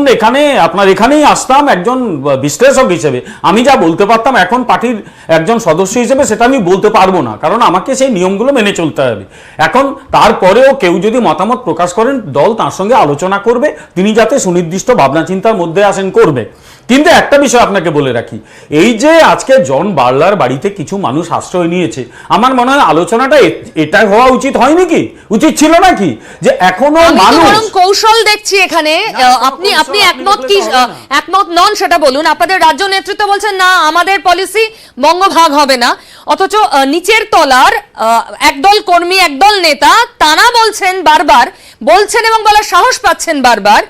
আপনার এখানেই আসতাম একজন বিশ্লেষক হিসেবে, আমি যা বলতে পারতাম এখন পার্টির একজন সদস্য হিসেবে সেটা আমি বলতে পারবো না, কারণ আমাকে সেই নিয়মগুলো মেনে চলতে হবে। এখন তারপরেও কেউ যদি মতামত প্রকাশ করেন, দল তার সঙ্গে আলোচনা করবে, তিনি যাতে সুনির্দিষ্ট ভাবনা চিন্তার মধ্যে আসেন করবে। কিন্তু একটা বিষয় আপনাকে বলে রাখি, এই যে আজকে জন বার্লার বাড়িতে কিছু মানুষ আশ্রয় নিয়েছে, আমার মনে হয় আলোচনাটা এটা হওয়া উচিত হয়নি, কি উচিত ছিল নাকি যে এখনো মানুষ কৌশল দেখছি এখানে। আপনি একমত নন সেটা বলুন। আপনাদের রাজ্য নেতৃত্ব বলছেন না, আমাদের পলিসি বঙ্গভাগ হবে না, অথচ নিচের তলার একদল কর্মী, একদল নেতা তারা বলছেন, বারবার বলছেন এবং বলার সাহস পাচ্ছেন বারবার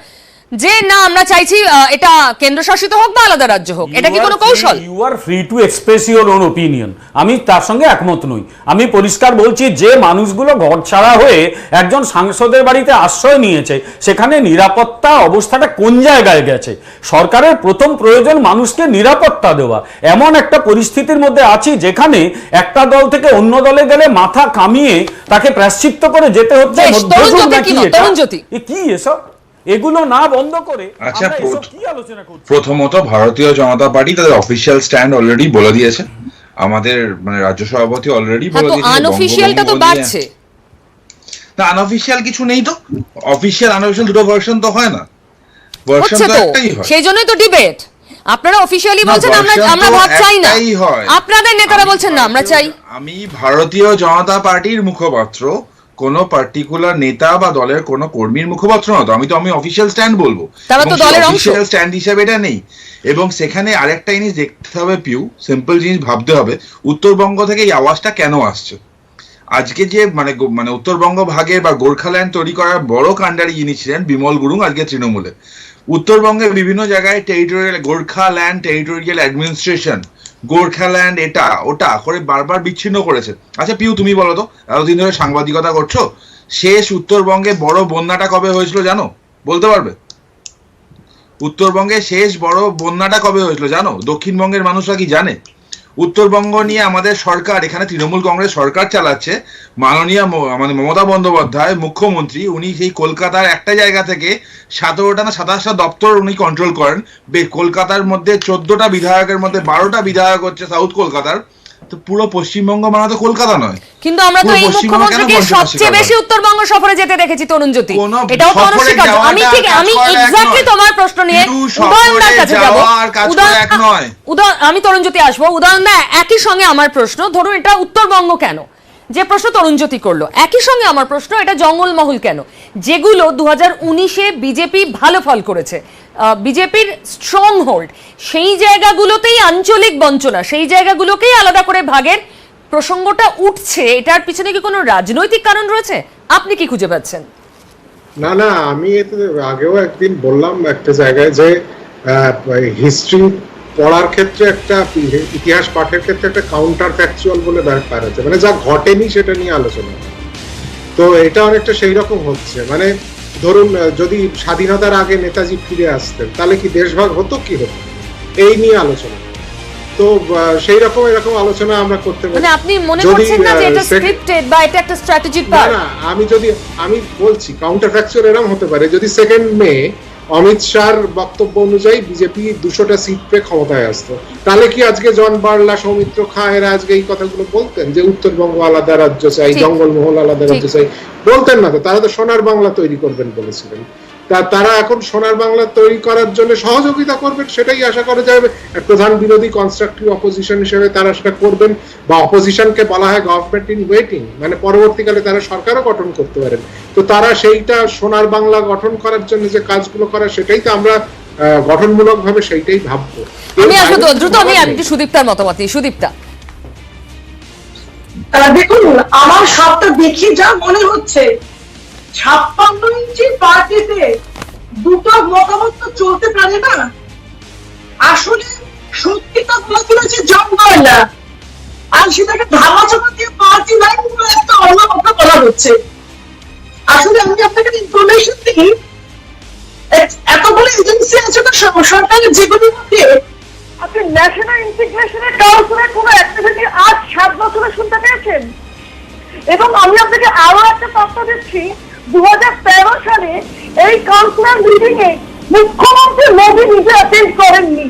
যে না আমরা চাইছি এটা কেন্দ্রশাসিত হোক বা আলাদা রাজ্য হোক, এটা কি কোনো কৌশল? You are free to express your own opinion. আমি তার সঙ্গে একমত নই। আমি পরিষ্কার বলছি, যে মানুষগুলো ঘর ছাড়া হয়ে একজন সাংসদের বাড়িতে আশ্রয় নিয়েছে, সেখানে নিরাপত্তা অবস্থাটা কোন জায়গায় গেছে? সরকারের প্রথম প্রয়োজন মানুষকে নিরাপত্তা দেওয়া। এমন একটা পরিস্থিতির মধ্যে আছি যেখানে একটা দল থেকে অন্য দলে গেলে মাথা কামিয়ে তাকে প্রায়শ্চিত্ত করে যেতে হচ্ছে। কি এসব? এগুলো না বন্ধ করে আচ্ছা, আমরা এসব কি আলোচনা করছি? প্রথমত ভারতীয় জনতা পার্টি তাদের অফিসিয়াল স্ট্যান্ড অলরেডি বলে দিয়েছে। আমাদের মানে রাজ্য সভাপতি অলরেডি বলে দিয়েছে। আনঅফিশিয়ালটা তো বাড়ছে না, আনঅফিশিয়াল কিছু নেই তো। অফিশিয়াল আনঅফিশিয়াল দুটো ভার্সন তো হয় না, ভার্সন তো একটাই হয়। সেই জন্যই তো ডিবেট। আপনারা অফিশিয়ালি বলছেন আমরা ভাত চাই না, আপনাদের নেতারা বলছেন না আমরা চাই। আমি ভারতীয় জনতা পার্টির মুখপাত্র, কোন পার্টিকুলার নেতা বা দলের কোন কর্মীর মুখপাত্র না তো। আমি অফিশিয়াল স্ট্যান্ড বলবো, অফিশিয়াল স্ট্যান্ড হিসেবে এটা নেই। এবং সেখানে আরেকটা জিনিস দেখতে হবে পিউ, সিম্পল জিনিস ভাবতে হবে, উত্তরবঙ্গ থেকে এই আওয়াজটা কেন আসছে। আজকে যে মানে উত্তরবঙ্গ ভাগে বা গোর্খাল্যান্ড তৈরি করার বড় কাণ্ডারি যিনি ছিলেন বিমল গুরুং, আজকে তৃণমূলে। উত্তরবঙ্গের বিভিন্ন জায়গায় territorial Gorkhaland territorial administration, Gorkhaland এটা ওটা করে বারবার বিচ্ছিন্ন করেছে। আচ্ছা পিউ, তুমি বলো তো, এতদিন ধরে সাংবাদিকতা করছো, শেষ উত্তরবঙ্গে বড় বন্যাটা কবে হয়েছিল জানো? বলতে পারবে? উত্তরবঙ্গে শেষ বড় বন্যাটা কবে হয়েছিল জানো? দক্ষিণবঙ্গের মানুষরা কি জানে? উত্তরবঙ্গ নিয়ে আমাদের সরকার, এখানে তৃণমূল কংগ্রেস সরকার চালাচ্ছে, মাননীয় মানে মমতা বন্দ্যোপাধ্যায় মুখ্যমন্ত্রী, উনি সেই কলকাতার একটা জায়গা থেকে 17টা না 27টা দপ্তর উনি কন্ট্রোল করেন। কলকাতার মধ্যে 14টা বিধায়কের মধ্যে 12টা বিধায়ক হচ্ছে সাউথ কলকাতার। তো পুরো পশ্চিমবঙ্গ মানে তো কলকাতা নয়। কিন্তু আমরা তো এই মুখ্যমন্ত্রীকে সবচেয়ে বেশি উত্তরবঙ্গ সফরে যেতে দেখেছি তরুণ জ্যোতি, এটাও তো অনস্বীকার্য। আমি এক্স্যাক্টলি তোমার প্রশ্ন নিয়ে উদয়নদার কাছে যাব। আমি তরুণ জ্যোতি আসবো। উদয়নদা, একই সঙ্গে আমার প্রশ্ন, ধরুন এটা উত্তরবঙ্গ কেন, যে প্রশ্ন তরুণ জ্যোতি করলো, একই সঙ্গে আমার প্রশ্ন এটা জঙ্গলমহল কেন, যেগুলো 2019-এ বিজেপি ভালো ফল করেছে, বিজেপির স্ট্রং হোল্ড, সেই জায়গাগুলোতেই আঞ্চলিক বঞ্চনা, সেই জায়গাগুলোকেই আলাদা করে ভাগের প্রসঙ্গটা উঠছে। এটার পিছনে কি কোনো রাজনৈতিক কারণ রয়েছে? আপনি কি খুঁজে পাচ্ছেন? না না, আমি আগেও একদিন বললাম একটা জায়গায় যে হিস্ট্রি পড়ার ক্ষেত্রে একটা ইতিহাস পাঠের ক্ষেত্রে একটা কাউন্টার ফ্যাকচুয়াল বলে ব্যাপার আছে, মানে যা ঘটেনি সেটা নিয়ে আলোচনা। তো এটা অনেকটা সেই রকম হচ্ছে। মানে ধরুন যদি স্বাধীনতার আগে নেতাজি ফিরে আসতেন তাহলে কি দেশভাগ হতো, কি হতো, এই নিয়ে আলোচনা। তো সেই রকম এরকম আলোচনা আমরা করতে পারি। মানে আপনি মনে করছেন না যে এটা স্ক্রিপ্টেড বা এটা একটা স্ট্র্যাটেজিক পার্ট? না, আমি বলছি কাউন্টার ফ্যাকচুয়াল এরকম হতে পারে যদি 2 মে অমিত শাহর বক্তব্য অনুযায়ী বিজেপি 200টা সিট পেয়ে ক্ষমতায় আসতো, তাহলে কি আজকে জন বার্লা, সৌমিত্র খাঁ এরা আজকে এই কথাগুলো বলতেন যে উত্তরবঙ্গ আলাদা রাজ্য চাই, জঙ্গলমহল আলাদা রাজ্য চাই? বলতেন না তো। তারা তো সোনার বাংলা তৈরি করবেন বলেছিলেন। তারা এখন সোনার বাংলা তৈরি করার জন্য সহযোগিতা করবেন, সেটাই আশা করা যাবে। প্রধান বিরোধী কনস্ট্রাকটিভ অপোজিশন হিসেবে তারা সেটা করবেন, বা অপোজিশনকে বলা হয় গভর্নমেন্ট ইন ওয়েটিং, মানে পরবর্তীকালে তারা সরকারও গঠন করতে পারেন। তো তারা সেইটা সোনার বাংলা গঠন করার জন্য যে কাজগুলো করা, সেটাই তো আমরা গঠনমূলক ভাবে সেইটাই ভাববো। আমি আসলে তো দ্রুত আমি সুদীপ্তার মতামত নিই। সুদীপ্তা, দেখুন আমার সবটা দেখি যা মনে হচ্ছে 56 ইঞ্চি পার্টিতে দুটো মতামত তো চলতে পারে না। আসলে সত্যিটা বলা চলেছে জঙ্গল না, আর সেটাকে ধামাচাপা দিয়ে পার্টি লাইন গুলো একটা অন্য কথা বলা হচ্ছে। আসলে আমি আপনাকে ইনফরমেশন দিই, এতগুলো এজেন্সি আছে না সরকারের, যেগুলোর মধ্যে আপনি ন্যাশনাল ইন্টিগ্রেশনের কাউন্সিলের কোনো অ্যাক্টিভিটি আজ 7 বছরে শুনতে পেয়েছেন? এবং আমি আপনাকে আরো একটা তথ্য দিচ্ছি, 2013 সালে এই কাউন্সিলর মিটিং এ মুখ্যমন্ত্রী মোদী নিজে অ্যাটেন্ড করেননি।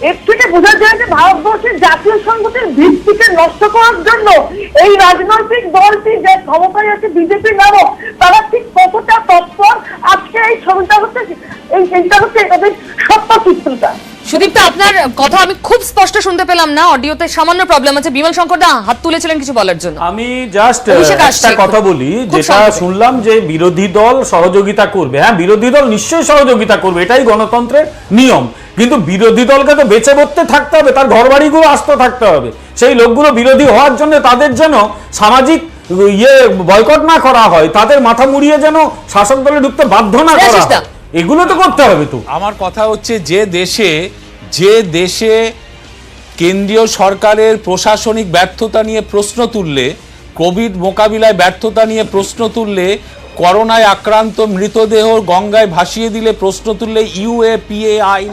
এর থেকে বোঝা যায় যে ভারতবর্ষের জাতীয় সংহতির ভিত্তিকে নষ্ট করার জন্য এই রাজনৈতিক দলটি যে ক্ষমতায় আছে বিজেপি নামক, তারা ঠিক কতটা তৎপর। আজকে এই ছবিটা হচ্ছে এদের সত্য চিত্রটা। সুদীপ্তা, আপনার কথা আমি খুব স্পষ্ট শুনতে পেলাম না, অডিওতে সামান্য প্রবলেম আছে। বিমল শঙ্কর দা হাত তুলেছিলেন কিছু বলার জন্য। আমি জাস্ট একটা কথা বলি, যেটা শুনলাম যে বিরোধী দল সহযোগিতা করবে। হ্যাঁ, বিরোধী দল নিশ্চয়ই সহযোগিতা করবে, এটাই গণতন্ত্রের নিয়ম। কিন্তু বিরোধী দলকে তো বেঁচে বসতে থাকতে হবে, তার ঘরবাড়িগুলো আস্ত থাকতে হবে। সেই লোকগুলো বিরোধী হওয়ার জন্য তাদের যেন সামাজিক বয়কট না করা হয়, তাদের মাথা মুড়িয়ে যেন শাসক দলে ঢুকতে বাধ্য না করা হয়। এগুলো তো করতে হবে তো। আমার কথা হচ্ছে যে দেশে কেন্দ্রীয় সরকারের প্রশাসনিক ব্যর্থতা নিয়ে প্রশ্ন তুললে, কোভিড মোকাবিলায় ব্যর্থতা নিয়ে প্রশ্ন তুললে, করোনায় আক্রান্ত মৃতদেহ গঙ্গায় ভাসিয়ে দিলে প্রশ্ন তুললে, ইউএপিএ আইন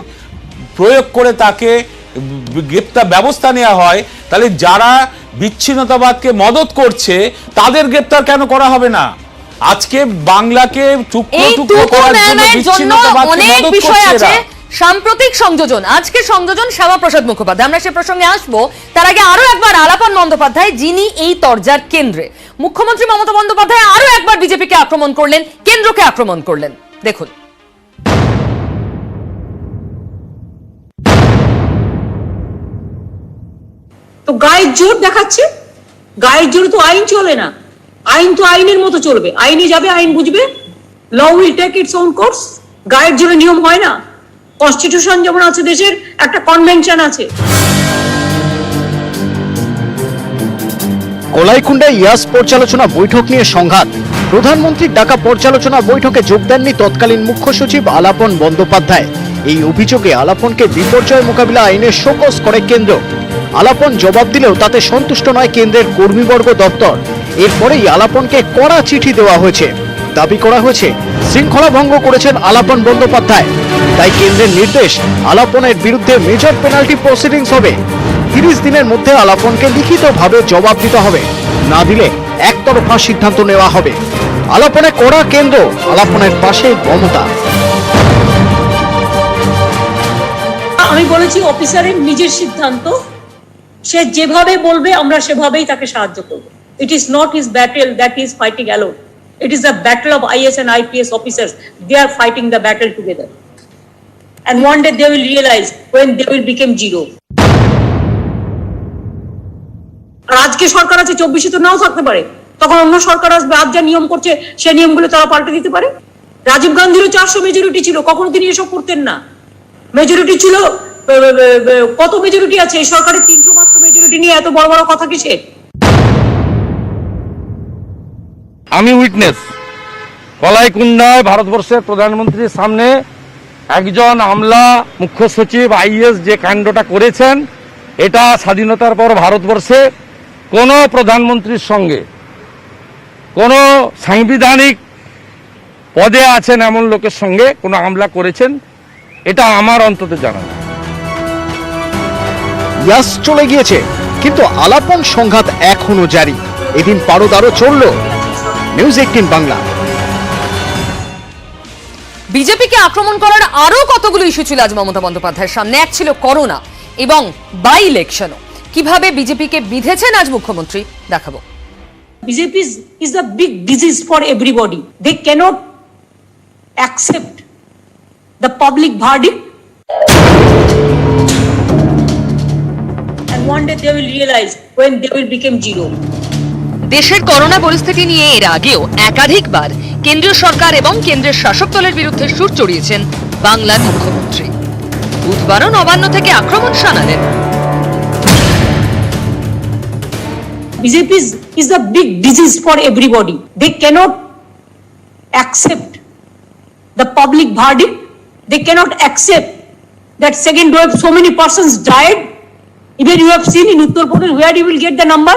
প্রয়োগ করে তাকে গ্রেপ্তার ব্যবস্থা নেওয়া হয়, তাহলে যারা বিচ্ছিন্নতাবাদকে মদত করছে তাদের গ্রেপ্তার কেন করা হবে না? আজকে বাংলাকে টুকরো টুকরো করার জন্য বিচ্ছিন্নতাবাদকে মদত করছে এরা। সাম্প্রতিক সংযোজন, আজকে সংযোজন শ্যামাপ্রসাদ মুখোপাধ্যায়, আমরা সে প্রসঙ্গে আসবো। তার আগে আরো একবার আলাপন বন্দ্যোপাধ্যায়, যিনি এই তরজার কেন্দ্রে। মুখ্যমন্ত্রী মমতা বন্দ্যোপাধ্যায় আরো একবার বিজেপিকে আক্রমণ করলেন, কেন্দ্রকে আক্রমণ করলেন, দেখুন। তো গায়ের জোর দেখাচ্ছে, গায়ের জোরে তো আইন চলে না, আইন তো আইনের মতো চলবে, আইনে যাবে, আইন বুঝবে, law will take its own course. গায়ের জোরে নিয়ম হয় না, কনস্টিটিউশন যেমন আছে, দেশের একটা কনভেনশন আছে। কলাইকুণ্ডায় ইয়াস পর্যালোচনা বৈঠক নিয়ে সংঘাত। প্রধানমন্ত্রীর ডাকা পর্যালোচনা বৈঠকে যোগ দেননি তৎকালীন মুখ্য সচিব আলাপন বন্দ্যোপাধ্যায়। এই অভিযোগে আলাপনকে বিপর্যয় মোকাবিলা আইনে শোকজ করে কেন্দ্র। আলাপন জবাব দিলেও তাতে সন্তুষ্ট নয় কেন্দ্রের কর্মীবর্গ দপ্তর। এরপরেই আলাপনকে কড়া চিঠি দেওয়া হয়েছে। দাবি করা হয়েছে শৃঙ্খলা ভঙ্গ করেছেন আলাপন বন্দ্যোপাধ্যায়। তাই কেন্দ্রের নির্দেশ, আলাপনের বিরুদ্ধে মেজর পেনাল্টি প্রসিডিংস হবে। 30 দিনের মধ্যে আলাপনকে লিখিতভাবে জবাব দিতে হবে, না দিলে একতরফা সিদ্ধান্ত নেওয়া হবে। আলাপনে কড়া কেন্দ্র, আলাপনের পাশে মমতা। আমি বলেছি অফিসারের নিজের সিদ্ধান্ত, সে যেভাবে বলবে আমরা সেভাবেই তাকে সাহায্য করব। It is not his battle that he is fighting alone, it is the battle of IAS and IPS officers. They are fighting the battle together, and one day they will realize when they will become zero. আর আজকে সরকার আছে, 24-এ তো নাও থাকতে পারে, তখন অন্য সরকার আসবে, আজ যা নিয়ম করছে সেই নিয়মগুলো তারা পাল্টে দিতে পারে। রাজীব গান্ধীরও 400 মেজরিটি ছিল, কখনো তিনি এসব করতেন না। মেজরিটি ছিল, কত মেজরিটি আছে এই সরকারের? 300 মাত্র মেজরিটি নিয়ে এত বড় বড় কথা কিসের? আমি উইটনেস, কলাইকুণ্ডায় ভারতবর্ষের প্রধানমন্ত্রীর সামনে একজন আমলা মুখ্য সচিব IAS যে কাণ্ডটা করেছেন, এটা স্বাধীনতার পর ভারতবর্ষে কোনো প্রধানমন্ত্রীর সঙ্গে, কোনো সাংবিধানিক পদে আছেন এমন লোকের সঙ্গে কোনো আমলা করেছেন, এটা আমার অন্তত জানা নেই। ইয়াস চলে গিয়েছে, কিন্তু আলাপন সংঘাত এখনো জারি। এদিন পারদ আরো চলল। নিউজ 18 বাংলা। বিজেপিকে আক্রমণ করার আরো কতগুলো ইস্যু ছিল আজ মমতা বন্দ্যোপাধ্যায়ের সামনে। এক ছিল করোনা এবং বাই ইলেকশনও। কিভাবে বিজেপিকে বিধেছেন আজ মুখ্যমন্ত্রী, দেখাবো। BJP is the big disease for everybody. They cannot accept the public verdict, and one day they will realize when they will become zero. দেশের করোনা পরিস্থিতি নিয়ে এর আগেও একাধিকবার কেন্দ্রীয় সরকার এবং কেন্দ্রের শাসক দলের বিরুদ্ধে সুর চড়িয়েছেন বাংলার মুখ্যমন্ত্রী। বুধবারও নবান্ন থেকে আক্রমণ শানালেন। BJP is the big disease for everybody. They cannot accept the public verdict. They cannot accept that second wave so many persons died. Even you have seen in Uttar Pradesh, where you will get the number?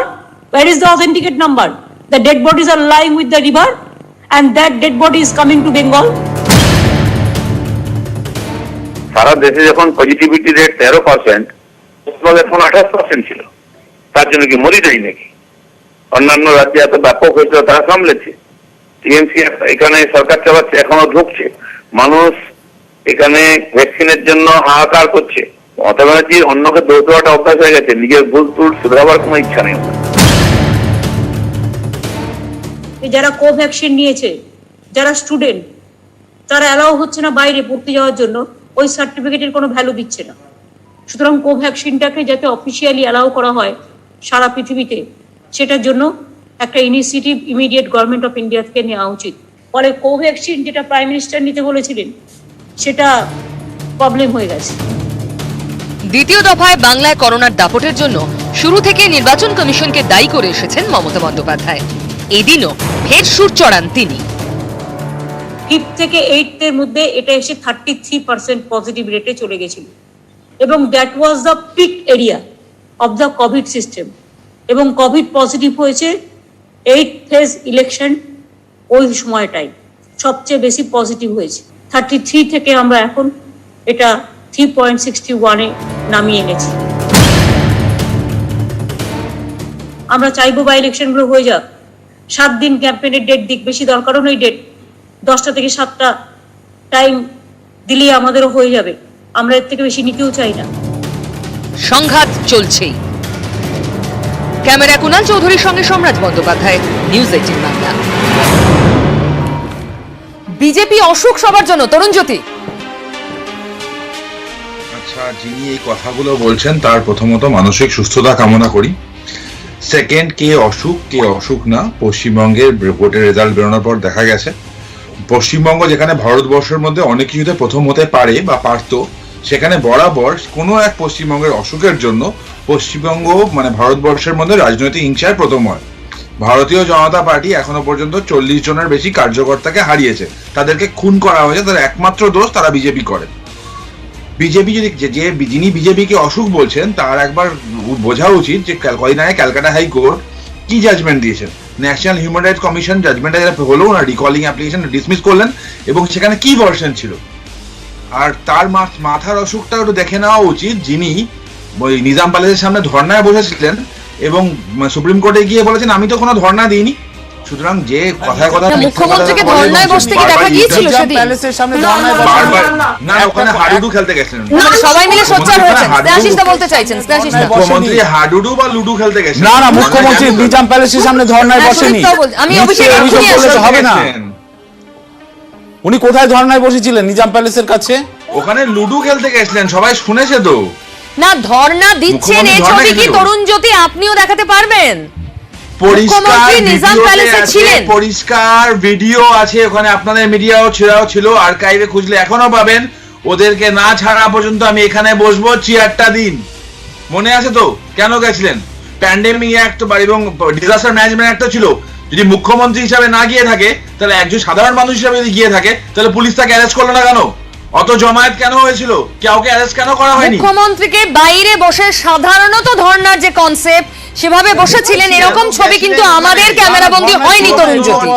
Where is the authenticate number? The dead bodies are lying with the river, and that dead body is coming to Bengal. সারা দেশে যখন positivity rate 13%, এখন 28% ছিল। তার জন্য কি মরি যাই নাকি? অন্যান্য রাজ্যে এত ব্যাপক হয়েছিল, তারা সামলেছে। টিএমসি এখানে সরকার চালাচ্ছে, এখনো ঢুকছে। মানুষ এখানে ভ্যাকসিনের জন্য হাহাকার করছে। মমতা ব্যানার্জির অন্যকে দোষ দেওয়াটা অভ্যাস হয়ে গেছে, নিজের ভুল টুল শুধরাবার কোনো ইচ্ছা নেই। যারা কোভ্যাক্সিন নিয়েছে, যারা স্টুডেন্ট, তারা অ্যালাউ হচ্ছে না বাইরে পড়তে যাওয়ার জন্য, ওই সার্টিফিকেটের কোনো ভ্যালু দিচ্ছে না। সুতরাং কোভ্যাক্সিনটাকে যাতে অফিসিয়ালি অ্যালাউ করা হয় সারা পৃথিবীতে, সেটার জন্য একটা initiative immediate government of India থেকে নেওয়া উচিত। ফলে কোভ্যাক্সিন যেটা প্রাইম মিনিস্টার নিতে বলেছিলেন, সেটা প্রবলেম হয়ে গেছে। দ্বিতীয় দফায় বাংলায় করোনার দাপটের জন্য শুরু থেকে নির্বাচন কমিশনকে দায়ী করে এসেছেন মমতা বন্দ্যোপাধ্যায়। এদিনও ফের সুর চড়ান তিনি। 5th থেকে 8th এর মধ্যে এটা এসে 33% পজিটিভ রেটে চলে গেছিল এবং that was the peak area of the covid system এবং কোভিড পজিটিভ হয়েছে 8th ফেজ ইলেকশন ওই সময়টাই সবচেয়ে বেশি পজিটিভ হয়েছে। 33 থেকে আমরা এখন এটা 3.61-এ নামিয়ে এনেছি। আমরা চাইবো বা ইলেকশনগুলো হয়ে যাক, 7 দিন ক্যাম্পেইনের ডেট দিক, বেশি দরকারও নেই ডেট, 10টা থেকে 7টা টাইম দিলেই আমাদেরও হয়ে যাবে, আমরা এর থেকে বেশি নিতেও চাই না। সংঘাত চলছেই। ক্যামেরা কুনাল চৌধুরীর সঙ্গে সম্রাট বন্দ্যোপাধ্যায়, নিউজ 18 বাংলা। বিজেপি অসুখ সবার জন্য, তরুণজ্যোতি। আচ্ছা, যিনি এই কথাগুলো বলছেন তার প্রথমত মানসিক সুস্থতা কামনা করি। সেকেন্ড, কে অসুখ না, পশ্চিমবঙ্গের ভোটের রেজাল্ট বেরোনোর পর দেখা গেছে পশ্চিমবঙ্গ যেখানে ভারতবর্ষের মধ্যে অনেক কিছুতে প্রথম হতে পারে বা পারতো, সেখানে বরাবর কোনো এক পশ্চিমবঙ্গের অসুখের জন্য পশ্চিমবঙ্গ মানে ভারতবর্ষের মধ্যে রাজনৈতিক হিংসায় প্রথম হয়। ভারতীয় জনতা পার্টি এখনো পর্যন্ত 40 জনের বেশি কার্যকর্তাকে হারিয়েছে, তাদেরকে খুন করা হয়েছে, তাদের একমাত্র দোষ তারা বিজেপি করে। বিজেপি যিনি বিজেপিকে অসুখ বলছেন তার একবার বোঝা উচিত যে কদিন আগে ক্যালকাটা হাইকোর্ট কি জাজমেন্ট দিয়েছেন। ন্যাশনাল হিউম্যান রাইটস কমিশন জাজমেন্টটা যেটা হলো না, রিকলিং অ্যাপ্লিকেশন ডিসমিস করলেন এবং সেখানে কি ভার্সন ছিল। আর তার মাথার অসুখটা একটু দেখে নেওয়া উচিত, যিনি ওই নিজাম প্যালেসের সামনে ধর্নায় বসেছিলেন এবং সুপ্রিম কোর্টে গিয়ে বলেছেন আমি তো কোনো ধর্না দিইনি। সুতরাং যে কথায় কথা মুখ্যমন্ত্রীকে ধর্নায় বসতে কি দেখা গিয়েছিল সেদিন? প্যালেসের সামনে ধর্নায় বসা না, ওখানে হাডুডু খেলতে গেছিলেন, সবাই মিলে সোচ্চার হয়েছেন। স্নেহাশিস দা বলতে চাইছেন, স্নেহাশিস দা। মুখ্যমন্ত্রী হাডুডু বা লুডু খেলতে গেছেন? না, মুখ্যমন্ত্রী নিজাম প্যালেসের সামনে ধর্নায় বসেনি। আমি অভিষেক এক্ষুনি আসছি। হবে না, উনি কোথায় ধর্নায় বসেছিলেন? নিজাম প্যালেসের কাছে। ওখানে লুডু খেলতে গেছিলেন, সবাই শুনেছে তো। না, ধর্না দিচ্ছেন এই ছবি কি তরুণজ্যোতি আপনিও দেখাতে পারবেন? পরিষ্কার ভিডিও আছে ওখানে, আপনাদের মিডিয়াও ছিল, আর্কাইভে খুঁজলে এখনো পাবেন। ওদেরকে না ছাড়া পর্যন্ত আমি এখানে বসবো চেয়ারটা দিন, মনে আছে তো? কেন গেছিলেন? প্যান্ডেমিক অ্যাক্ট এবং ডিজাস্টার ম্যানেজমেন্ট অ্যাক্ট ছিল। যদি মুখ্যমন্ত্রী হিসাবে না গিয়ে থাকে, তাহলে একজন সাধারণ মানুষ হিসাবে যদি গিয়ে থাকে, তাহলে পুলিশ তাকে অ্যারেস্ট করলো না কেন? অত জমায়েত কেন হয়েছিল? কাউকে অ্যারেস্ট কেন করা হয়নি? মুখ্যমন্ত্রীকে বাইরে বসে সাধারণত ধর্নার যে কনসেপ্ট সেভাবে বসেছিলেন, এরকম ছবি কিন্তু আমাদের ক্যামেরাবন্দি হয়নি তরুণজ্যোতি।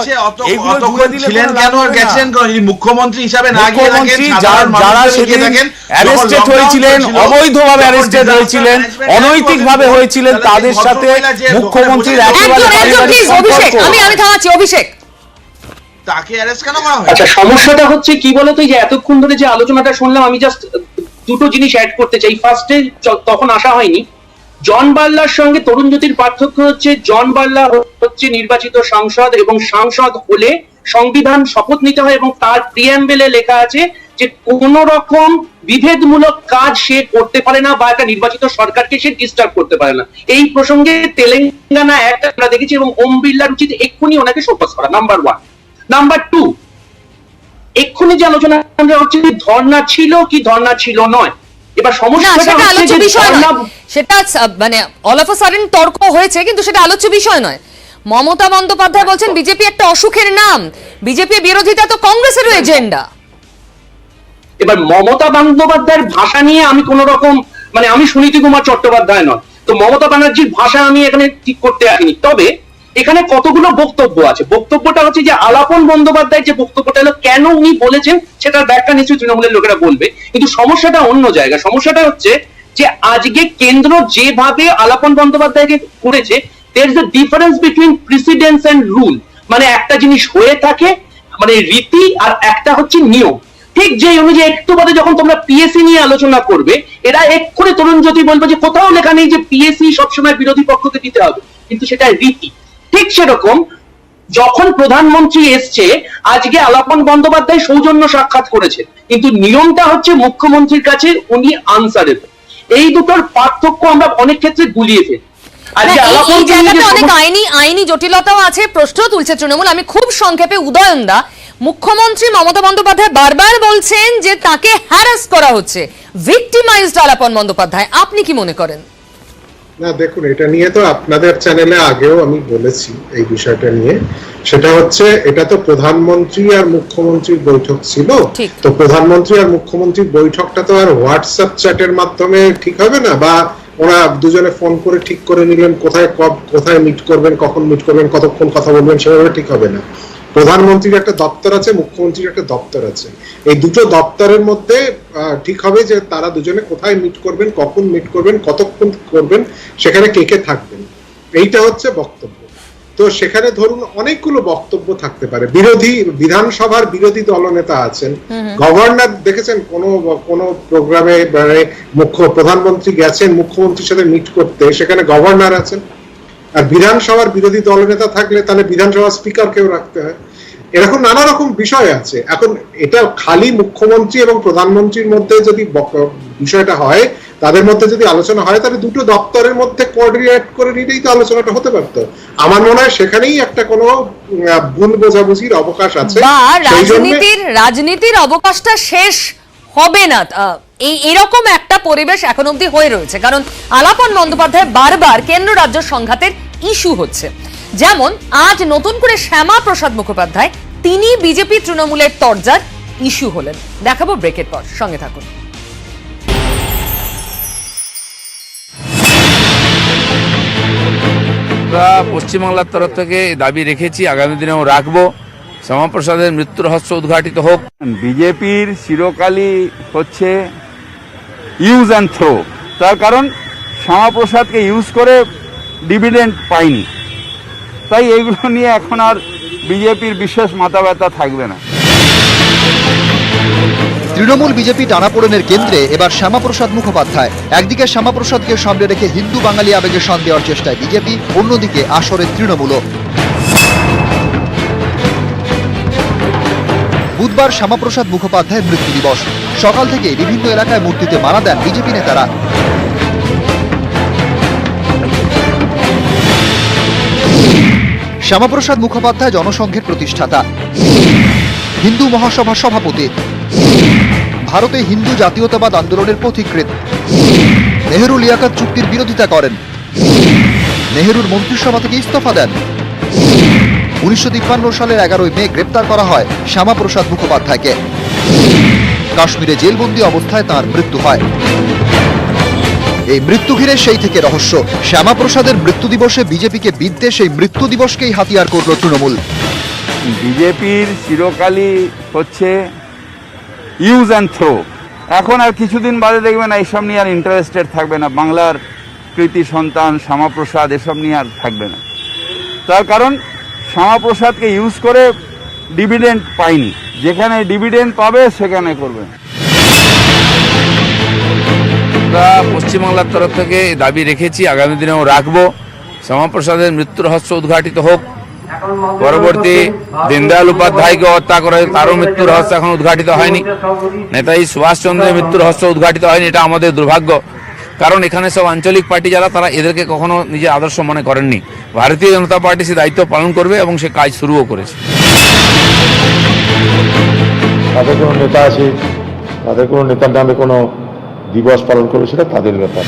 ছিলেন কেন আর গেছেন কেন? যদি মুখ্যমন্ত্রী হিসাবে না গিয়ে থাকেন, যারা সেদিন অ্যারেস্টেড হয়েছিলেন, অবৈধভাবে অ্যারেস্টেড হয়েছিলেন, অনৈতিকভাবে হয়েছিলেন, তাদের সাথে মুখ্যমন্ত্রীর একেবারে অভিষেক, আমি থামাচ্ছি অভিষেক। তাকে অ্যারেস্ট কেন করা হয়? আচ্ছা, সমস্যাটা হচ্ছে কি বলতো, যে এতক্ষণ ধরে যে আলোচনাটা শুনলাম, আমি জাস্ট দুটো জিনিস অ্যাড করতে চাই। ফার্স্টে তখন আসা হয়নি, জন বার্লার সঙ্গে তরুণজ্যোতির পার্থক্য হচ্ছে জন বার্লা হচ্ছে নির্বাচিত সাংসদ এবং সাংসদ হলে সংবিধান শপথ নিতে হয় এবং তার প্রিয়াম্বেলে লেখা আছে যে কোন রকম বিভেদমূলক কাজ সে করতে পারে না বা একটা নির্বাচিত সরকারকে সে ডিস্টার্ব করতে পারে না। এই প্রসঙ্গে তেলেঙ্গানা অ্যাক্ট আমরা দেখেছি এবং ওম বিড়লার উচিত এক্ষুনি ওনাকে শোকজ করা, নাম্বার 1। নাম্বার 2, এক্ষুনি যে আলোচনা হচ্ছে ধর্ণা ছিল কি ধর্ণা ছিল নয়, এবার সমস্যাটা হচ্ছে যে সেটা মানে অল অফ আ সাডেন তর্ক হয়েছে, কিন্তু সেটা আলোচ্য বিষয় নয়। মমতা বন্দ্যোপাধ্যায় বলছেন বিজেপি একটা অসুখের নাম, বিজেপি বিরোধিতা তো কংগ্রেসেরও এজেন্ডা। এবার মমতা বন্দ্যোপাধ্যায়ের ভাষা নিয়ে আমি কোন রকম মানে আমি সুনীতি কুমার চট্টোপাধ্যায় নয়, তো মমতা ব্যানার্জির ভাষা আমি এখানে ঠিক করতে আসিনি। তবে এখানে কতগুলো বক্তব্য আছে। বক্তব্যটা হচ্ছে যে আলাপন বন্দ্যোপাধ্যায়ের যে বক্তব্যটা হলো, কেন উনি বলেছেন সেটার ব্যাখ্যা নিশ্চয়ই তৃণমূলের লোকেরা বলবে, কিন্তু সমস্যাটা অন্য জায়গা। সমস্যাটা হচ্ছে যে আজকে কেন্দ্র যেভাবে আলাপন বন্দ্যোপাধ্যায়কে করেছে, there is a difference between precedence and rule, মানে একটা জিনিস হয়ে থাকে মানে রীতি, আর একটা হচ্ছে নিয়ম। ঠিক যে অনুযায়ী একটু বাদে যখন তোমরা পিএসসি নিয়ে আলোচনা করবে, এরা এক্ষুনি তরুণজ্যোতি বলবে যে কোথাও লেখা নেই যে পিএসসি সবসময় বিরোধী পক্ষকে দিতে হবে, কিন্তু সেটা রীতি। ঠিক সেরকম যখন প্রধানমন্ত্রী এসছে, আজকে আলাপন বন্দ্যোপাধ্যায় সৌজন্য সাক্ষাৎ করেছে, কিন্তু নিয়মটা হচ্ছে মুখ্যমন্ত্রীর কাছে উনি আনসারেবল। এই দুটোর পার্থক্য আমরা অনেক ক্ষেত্রে গুলিয়ে ফেলি। অনেক আইনি জটিলতাও আছে, প্রশ্ন তুলছে তৃণমূল। আমি খুব সংক্ষেপে, উদয়নদা, মুখ্যমন্ত্রী মমতা বন্দ্যোপাধ্যায় বারবার বলছেন যে তাকে হ্যারাস করা হচ্ছে, ভিক্টিমাইজড আলাপন বন্দ্যোপাধ্যায়, আপনি কি মনে করেন? না দেখুন, এটা নিয়ে তো আপনাদের চ্যানেলে আগেও আমি বলেছি এই বিষয়টা নিয়ে। সেটা হচ্ছে, এটা তো প্রধানমন্ত্রী আর মুখ্যমন্ত্রীর বৈঠক ছিল, তো প্রধানমন্ত্রী আর মুখ্যমন্ত্রীর বৈঠকটা তো আর হোয়াটসঅ্যাপ চ্যাটের মাধ্যমে ঠিক হবে না, বা ওরা দুজনে ফোন করে ঠিক করে নিলেন কোথায় মিট করবেন, কখন মিট করবেন, কতক্ষণ কথা বলবেন, সেভাবে ঠিক হবে না। প্রধানমন্ত্রীর একটা দপ্তর আছে, মুখ্যমন্ত্রীর একটা দপ্তর আছে, এই দুটো দপ্তরের মধ্যে ঠিক হবে যে তারা দুজনে কোথায় মিট করবেন, কখন মিট করবেন, কতক্ষণ করবেন, সেখানে কে কে থাকবেন, এইটা হচ্ছে বক্তব্য। তো সেখানে ধরুন অনেকগুলো বক্তব্য থাকতে পারে। বিধানসভার বিরোধী দলনেতা আছেন, গভর্নর দেখেছেন কোন প্রোগ্রামে মানে প্রধানমন্ত্রী গেছেন মুখ্যমন্ত্রীর সাথে মিট করতে, সেখানে গভর্নর আছেন। আর বিধানসভার বিরোধী দলনেতা থাকলে তাহলে বিধানসভার স্পিকারকেও রাখতে হয়। এরকম নানা রকম বিষয় আছে। এখন এটা খালি মুখ্যমন্ত্রী এবং প্রধানমন্ত্রীর মধ্যে যদি বিষয়টা হয়, তাদের মধ্যে যদি আলোচনা হয়, তাহলে দুটো দপ্তরের মধ্যে কোঅর্ডিনেট করে নিলেই তো আলোচনাটা হতে পারতো। আমার মনে হয় সেখানেই একটা কোনো ভুল বোঝাবুঝির অবকাশ আছে, বা রাজনীতির অবকাশটা শেষ হবে না, এরকম একটা পরিবেশ এখন অবধি হয়ে রয়েছে। কারণ আলাপন বন্দ্যোপাধ্যায় বারবার কেন্দ্র রাজ্য সংঘাতের ইস্যু হচ্ছে। যেমন আজ নতুন করে শ্যামা প্রসাদ মুখোপাধ্যায়, তিনি বিজেপি তৃণমূলের তরজার ইস্যু হলেন। দেখাবো ব্রেকের পর, সঙ্গে থাকুন। আমরা পশ্চিমবাংলার তরফ থেকে দাবি রেখেছি, আগামী দিনেও রাখবো, শ্যামাপ্রসাদের মৃত্যু রহস্য উদ্ঘাটিত হোক। বিজেপির চিরকালই হচ্ছে ইউজ অ্যান্ড থ্রো। তার কারণ শ্যামাপ্রসাদকে ইউজ করে ডিভিডেন্ড পায়নি, তাই এইগুলো নিয়ে এখন আর বিজেপির বিশেষ মাথা ব্যথা থাকবে না। তৃণমূল বিজেপি টানাপোড়েনের কেন্দ্রে এবার শ্যামাপ্রসাদ মুখোপাধ্যায়। একদিকে শ্যামাপ্রসাদকে সামনে রেখে হিন্দু বাঙালি আবেগে শান দেওয়ার চেষ্টায় বিজেপি, অন্যদিকে আসরের তৃণমূলও। বুধবার শ্যামাপ্রসাদ মুখোপাধ্যায়ের মৃত্যু দিবস। সকাল থেকে বিভিন্ন এলাকায় মূর্তিতে মালা দেন বিজেপি নেতারা। শ্যামাপ্রসাদ মুখোপাধ্যায় জনসংঘের প্রতিষ্ঠাতা, হিন্দু মহাসভার সভাপতি, ভারতে হিন্দু জাতীয়তাবাদ আন্দোলনের পথিকৃৎ। নেহেরু লিয়াকত চুক্তির বিরোধিতা করেন, নেহেরুর মন্ত্রিসভা থেকে ইস্তফা দেন। 1953 সালের 11 মে গ্রেপ্তার করা হয় শ্যামাপ্রসাদ মুখোপাধ্যায়কে। কাশ্মীরে জেলবন্দি অবস্থায় তার মৃত্যু হয়। এই মৃত্যু ঘিরে সেই থেকে রহস্য। শ্যামাপ্রসাদের মৃত্যু দিবসে বিজেপিকে বিদ্বেষ, এই মৃত্যু দিবসকেই হাতিয়ার করল তৃণমূল। বিজেপির চিরকালই হচ্ছে ইউজ অ্যান্ড থ্রো। এখন আর কিছুদিন বাদে দেখবেন এইসব নিয়ে আর ইন্টারেস্টেড থাকবে না, বাংলার কৃতি সন্তান শ্যামাপ্রসাদ এসব নিয়ে আর থাকবে না। তার কারণ শ্যামাপ্রসাদকে ইউজ করে ডিভিডেন্ড পায়নি, যেখানে ডিভিডেন্ড পাবে সেখানে করবে। আমরা পশ্চিমবাংলার তরফ থেকে দাবি রেখেছি, আগামী দিনেও রাখবো, শ্যামাপ্রসাদের মৃত্যু রহস্য উদ্ঘাটিত হোক। পরবর্তী দীনদয়াল উপাধ্যায়কে হত্যা করে তারও মৃত্যু রহস্য এখন উদ্ঘাটিত হয়নি। নেতাজি সুভাষচন্দ্রের মৃত্যু রহস্য উদ্ঘাটিত হয়নি, এটা আমাদের দুর্ভাগ্য। কারণ এখানে সব আঞ্চলিক পার্টি যারা, তারা এদেরকে কখনো নিজের আদর্শ মনে করেননি। ভারতীয় জনতা পার্টি সে দায়িত্ব পালন করবে এবং সে কাজ শুরুও করেছে। তাদের কোনো নেতা আছে, তাদের কোনো নেতার নামে কোনো দিবস পালন করবে, সেটা তাদের ব্যাপার।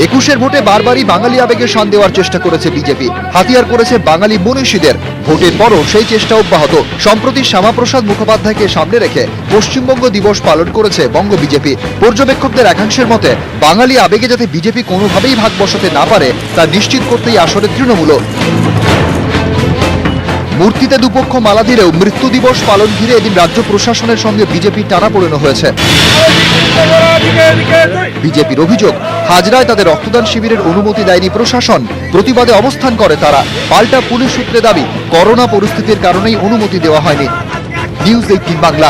21-এর ভোটে বারবারই বাঙালি আবেগে শান দেওয়ার চেষ্টা করেছে বিজেপি, হাতিয়ার করেছে বাঙালি মনীষীদের। ভোটের পরও সেই চেষ্টা অব্যাহত। সম্প্রতি শ্যামাপ্রসাদ মুখোপাধ্যায়কে সামনে রেখে পশ্চিমবঙ্গ দিবস পালন করেছে বঙ্গ বিজেপি। পর্যবেক্ষকদের একাংশের মতে বাঙালি আবেগে যাতে বিজেপি কোনোভাবেই ভাগ বসাতে না পারে, তা নিশ্চিত করতেই আসরে তৃণমূলও। মূর্তিতে দুপক্ষ মালা দিলেও মৃত্যু দিবস পালন ঘিরে এদিন রাজ্য প্রশাসনের সঙ্গে বিজেপির টানাপোড়েন হয়েছে। বিজেপির অভিযোগ, হাজরায় তাদের রক্তদান শিবিরের অনুমতি দেয়নি প্রশাসন। প্রতিবাদে অবস্থান করে তারা। পাল্টা পুলিশ সূত্রে দাবি, করোনা পরিস্থিতির কারণেই অনুমতি দেওয়া হয়নি। নিউজ 18 বাংলা।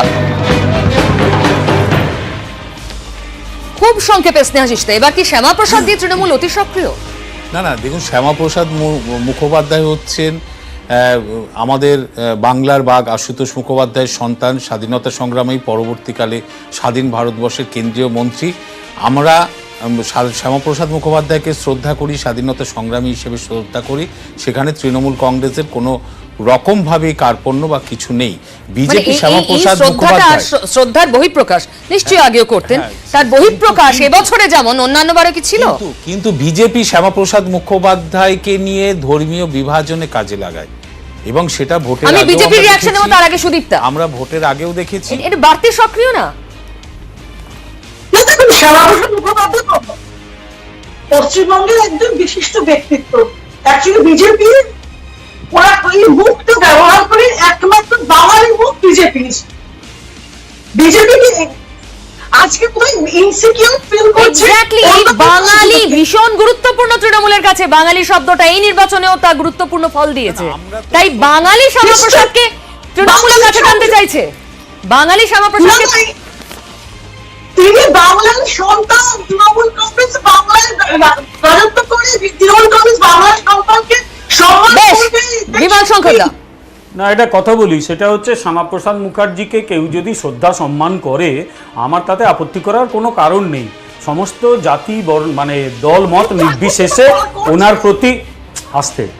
খুব সংক্ষেপে স্নেহাশিস, এবার কি শ্যামাপ্রসাদ দিয়ে তৃণমূল অতি সক্রিয়? না, দেখুন, শ্যামাপ্রসাদ মুখোপাধ্যায় হচ্ছেন আমাদের বাংলার বাঘ আশুতোষ মুখোপাধ্যায়ের সন্তান, স্বাধীনতা সংগ্রামী, পরবর্তীকালে স্বাধীন ভারতবর্ষের কেন্দ্রীয় মন্ত্রী। আমরা শ্যামাপ্রসাদ মুখোপাধ্যায়কে শ্রদ্ধা করি, স্বাধীনতা সংগ্রামী হিসেবে শ্রদ্ধা করি। সেখানে তৃণমূল কংগ্রেসের কোনো রকম ভাবে কার্পণ্য বা কিছু নেই। মানে বিজেপি এই শ্যামাপ্রসাদ শ্রদ্ধাটা, মুখোপাধ্যায় শ্রদ্ধার বহিঃপ্রকাশ নিশ্চয়ই আগেও করতেন, তার বহিঃপ্রকাশ এবছরে যেমন অন্যান্য বারে কি ছিল? কিন্তু বিজেপি শ্যামাপ্রসাদ মুখোপাধ্যায়কে নিয়ে ধর্মীয় বিভাজনে কাজে লাগায় এবং সেটা ভোটের আমি আগেও বিজেপির আমরা রিঅ্যাকশন নেব, দেখেছি, তার আগে সুদীপ্তা। আমরা ভোটের আগেও দেখেছি। এটা বাড়তি সক্রিয় না? শ্যামাপ্রসাদ মুখোপাধ্যায় পশ্চিমবঙ্গের একজন বিশিষ্ট ব্যক্তিত্ব। অ্যাকচুয়ালি বিজেপি ওরা ওই মুখটা ব্যবহার করে একমাত্র বাঙালি মুখ বিজেপি আজকে কোথায় ইনসিকিউর ফিল করছে। বাঙালি ভীষণ গুরুত্বপূর্ণ তৃণমূলের কাছে, বাঙালি শব্দটা এই নির্বাচনেও তা গুরুত্বপূর্ণ ফল দিয়েছে। তাই বাঙালি শ্যামাপ্রসাদকে তৃণমূলের কাছে টানতে চাইছে, বাঙালি শ্যামাপ্রসাদকে। তিনি বাংলার সন্তান, তৃণমূল কংগ্রেস বাংলায় রাজত্ব করে, তৃণমূল কংগ্রেস বাংলার সন্তানকে সম্মান করবে। বিমান সংখ্যা না, এটা কথা বলি, সেটা হচ্ছে শ্যামাপ্রসাদ মুখার্জিকে কেউ যদি শ্রদ্ধা সম্মান করে আমার তাতে আপত্তি করার কোনো কারণ নেই। সমস্ত জাতি মানে দল মত নির্বিশেষে ওনার প্রতি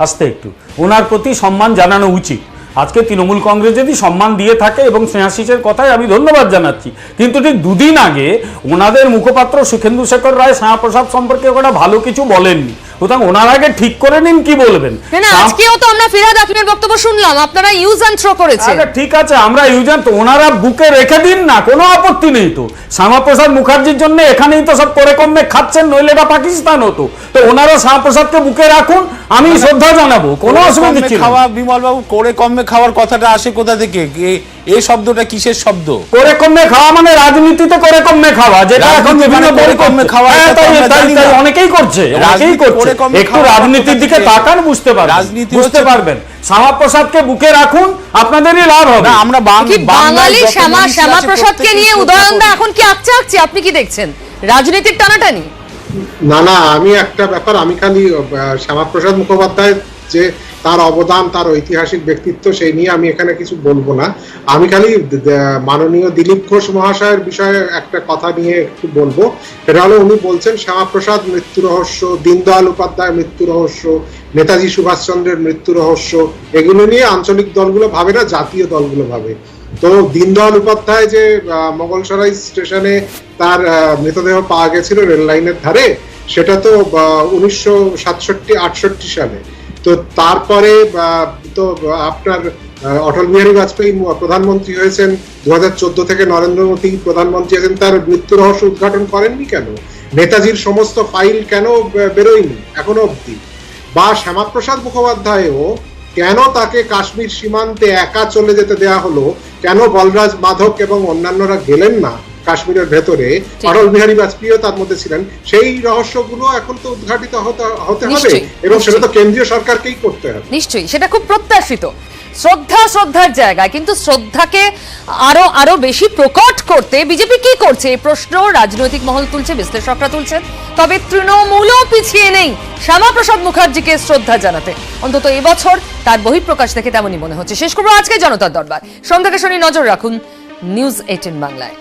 আস্তে একটু ওনার প্রতি সম্মান জানানো উচিত। আজকে তৃণমূল কংগ্রেস যদি সম্মান দিয়ে থাকে এবং স্নেহাশিসের কথায় আমি ধন্যবাদ জানাচ্ছি, কিন্তু ঠিক দুদিন আগে ওনাদের মুখপাত্র সুখেন্দু শেখর রায় শ্যামাপ্রসাদ সম্পর্কে ওটা ভালো কিছু বলেননি। সুতরাং ওনার আগে ঠিক করে নিন কি বলবেন। না, আজকেও তো আমরা ফিরহাদ হাকিমের বক্তব্য শুনলাম, আপনারা ইউজ অ্যান্ড থ্রো করেছেন। ঠিক আছে, আমরা ইউজ অ্যান্ড, ওনারা বুকে রেখে দিন না, কোনো আপত্তি নেই তো। শ্যামাপ্রসাদ মুখার্জির জন্য এখানেই তো সব করে কমে খাচ্ছেন, নইলে এটা পাকিস্তান হতো। তো ওনারা শ্যামাপ্রসাদকে বুকে রাখুন, আমি শ্রদ্ধা জানাবো, কোনো অসুবিধা নেই। খাওয়া, বিমল বাবু, করে কমে খাওয়ার কথাটা আসে কোথা থেকে? এই শব্দটা কিসের শব্দ? করে কমে খাওয়া মানে রাজনীতিতে করে কমে খাওয়া, যেটা এখন বিভিন্ন করে কমে খাওয়া অনেকেই করছে, একটু রাজনীতির দিকে তাকান, বুঝতে পারবেন। শ্যামাপ্রসাদকে বুকে রাখুন, আপনাদেরই লাভ হবে। আমরা বাঙালি শ্যামাপ্রসাদকে নিয়ে উদয়নদা এখন কি আকছে, আপনি কি দেখছেন রাজনীতির টানাটানি? না, আমি একটা ব্যাপার, আমি খালি শ্যামাপ্রসাদ মুখোপাধ্যায় যে তার অবদান, তার ঐতিহাসিক ব্যক্তিত্ব, সেই নিয়ে আমি এখানে কিছু বলবো না। আমি খালি মাননীয় দিলীপ ঘোষ মহাশয়ের বিষয়ে একটা কথা নিয়ে একটু বলবো। সেটা হলো, উনি বলছেন শ্যামাপ্রসাদ মৃত্যু রহস্য, দীনদয়াল উপাধ্যায় মৃত্যু রহস্য, নেতাজি সুভাষচন্দ্রের মৃত্যু রহস্য, এগুলো নিয়ে আঞ্চলিক দলগুলো ভাবে না, জাতীয় দলগুলো ভাবে। তো দীনদয়াল উপাধ্যায় যে মোগলসরাই স্টেশনে তার মৃতদেহ পাওয়া গেছিল রেল লাইনের ধারে, সেটা তো 1967-68 সালে। তো তারপরে তো আপনার অটল বিহারী বাজপেয়ী প্রধানমন্ত্রী হয়েছেন 2014 থেকে, নরেন্দ্র মোদী প্রধানমন্ত্রী আছেন, তার মৃত্যু রহস্য উদ্ঘাটন করেননি কেন? নেতাজির সমস্ত ফাইল কেন বেরোয়নি এখনো অব্দি? বা শ্যামাপ্রসাদ মুখোপাধ্যায়ও কেন তাকে কাশ্মীর সীমান্তে একা চলে যেতে দেয়া হলো, কেন বলরাজ মাধব এবং অন্যান্যরা গেলেন না কাশ্মীরের ভেতরে? অটল বিহারী বাজপেয়ীও তার মধ্যে ছিলেন। সেই রহস্যগুলো এখন তো উদ্ঘাটিত হতে হবে, এবং সেটা তো কেন্দ্রীয় সরকারকেই করতে হবে। নিশ্চয়ই, সেটা খুব প্রত্যাশিত। শ্রদ্ধার জায়গায়, কিন্তু শ্রদ্ধাকে আরো বেশি প্রকট করতে বিজেপি কি করছে এই প্রশ্ন রাজনৈতিক মহল তুলছে, বিশ্লেষকরা তুলছেন। তবে তৃণমূলও পিছিয়ে নেই শ্যামাপ্রসাদ মুখার্জিকে শ্রদ্ধা জানাতে, অন্তত এবছর তার বহিঃপ্রকাশ দেখে তেমনই মনে হচ্ছে। শেষ করবো আজকে জনতার দরবার। সোম থেকে শনি নজর রাখুন নিউজ 18 বাংলায়।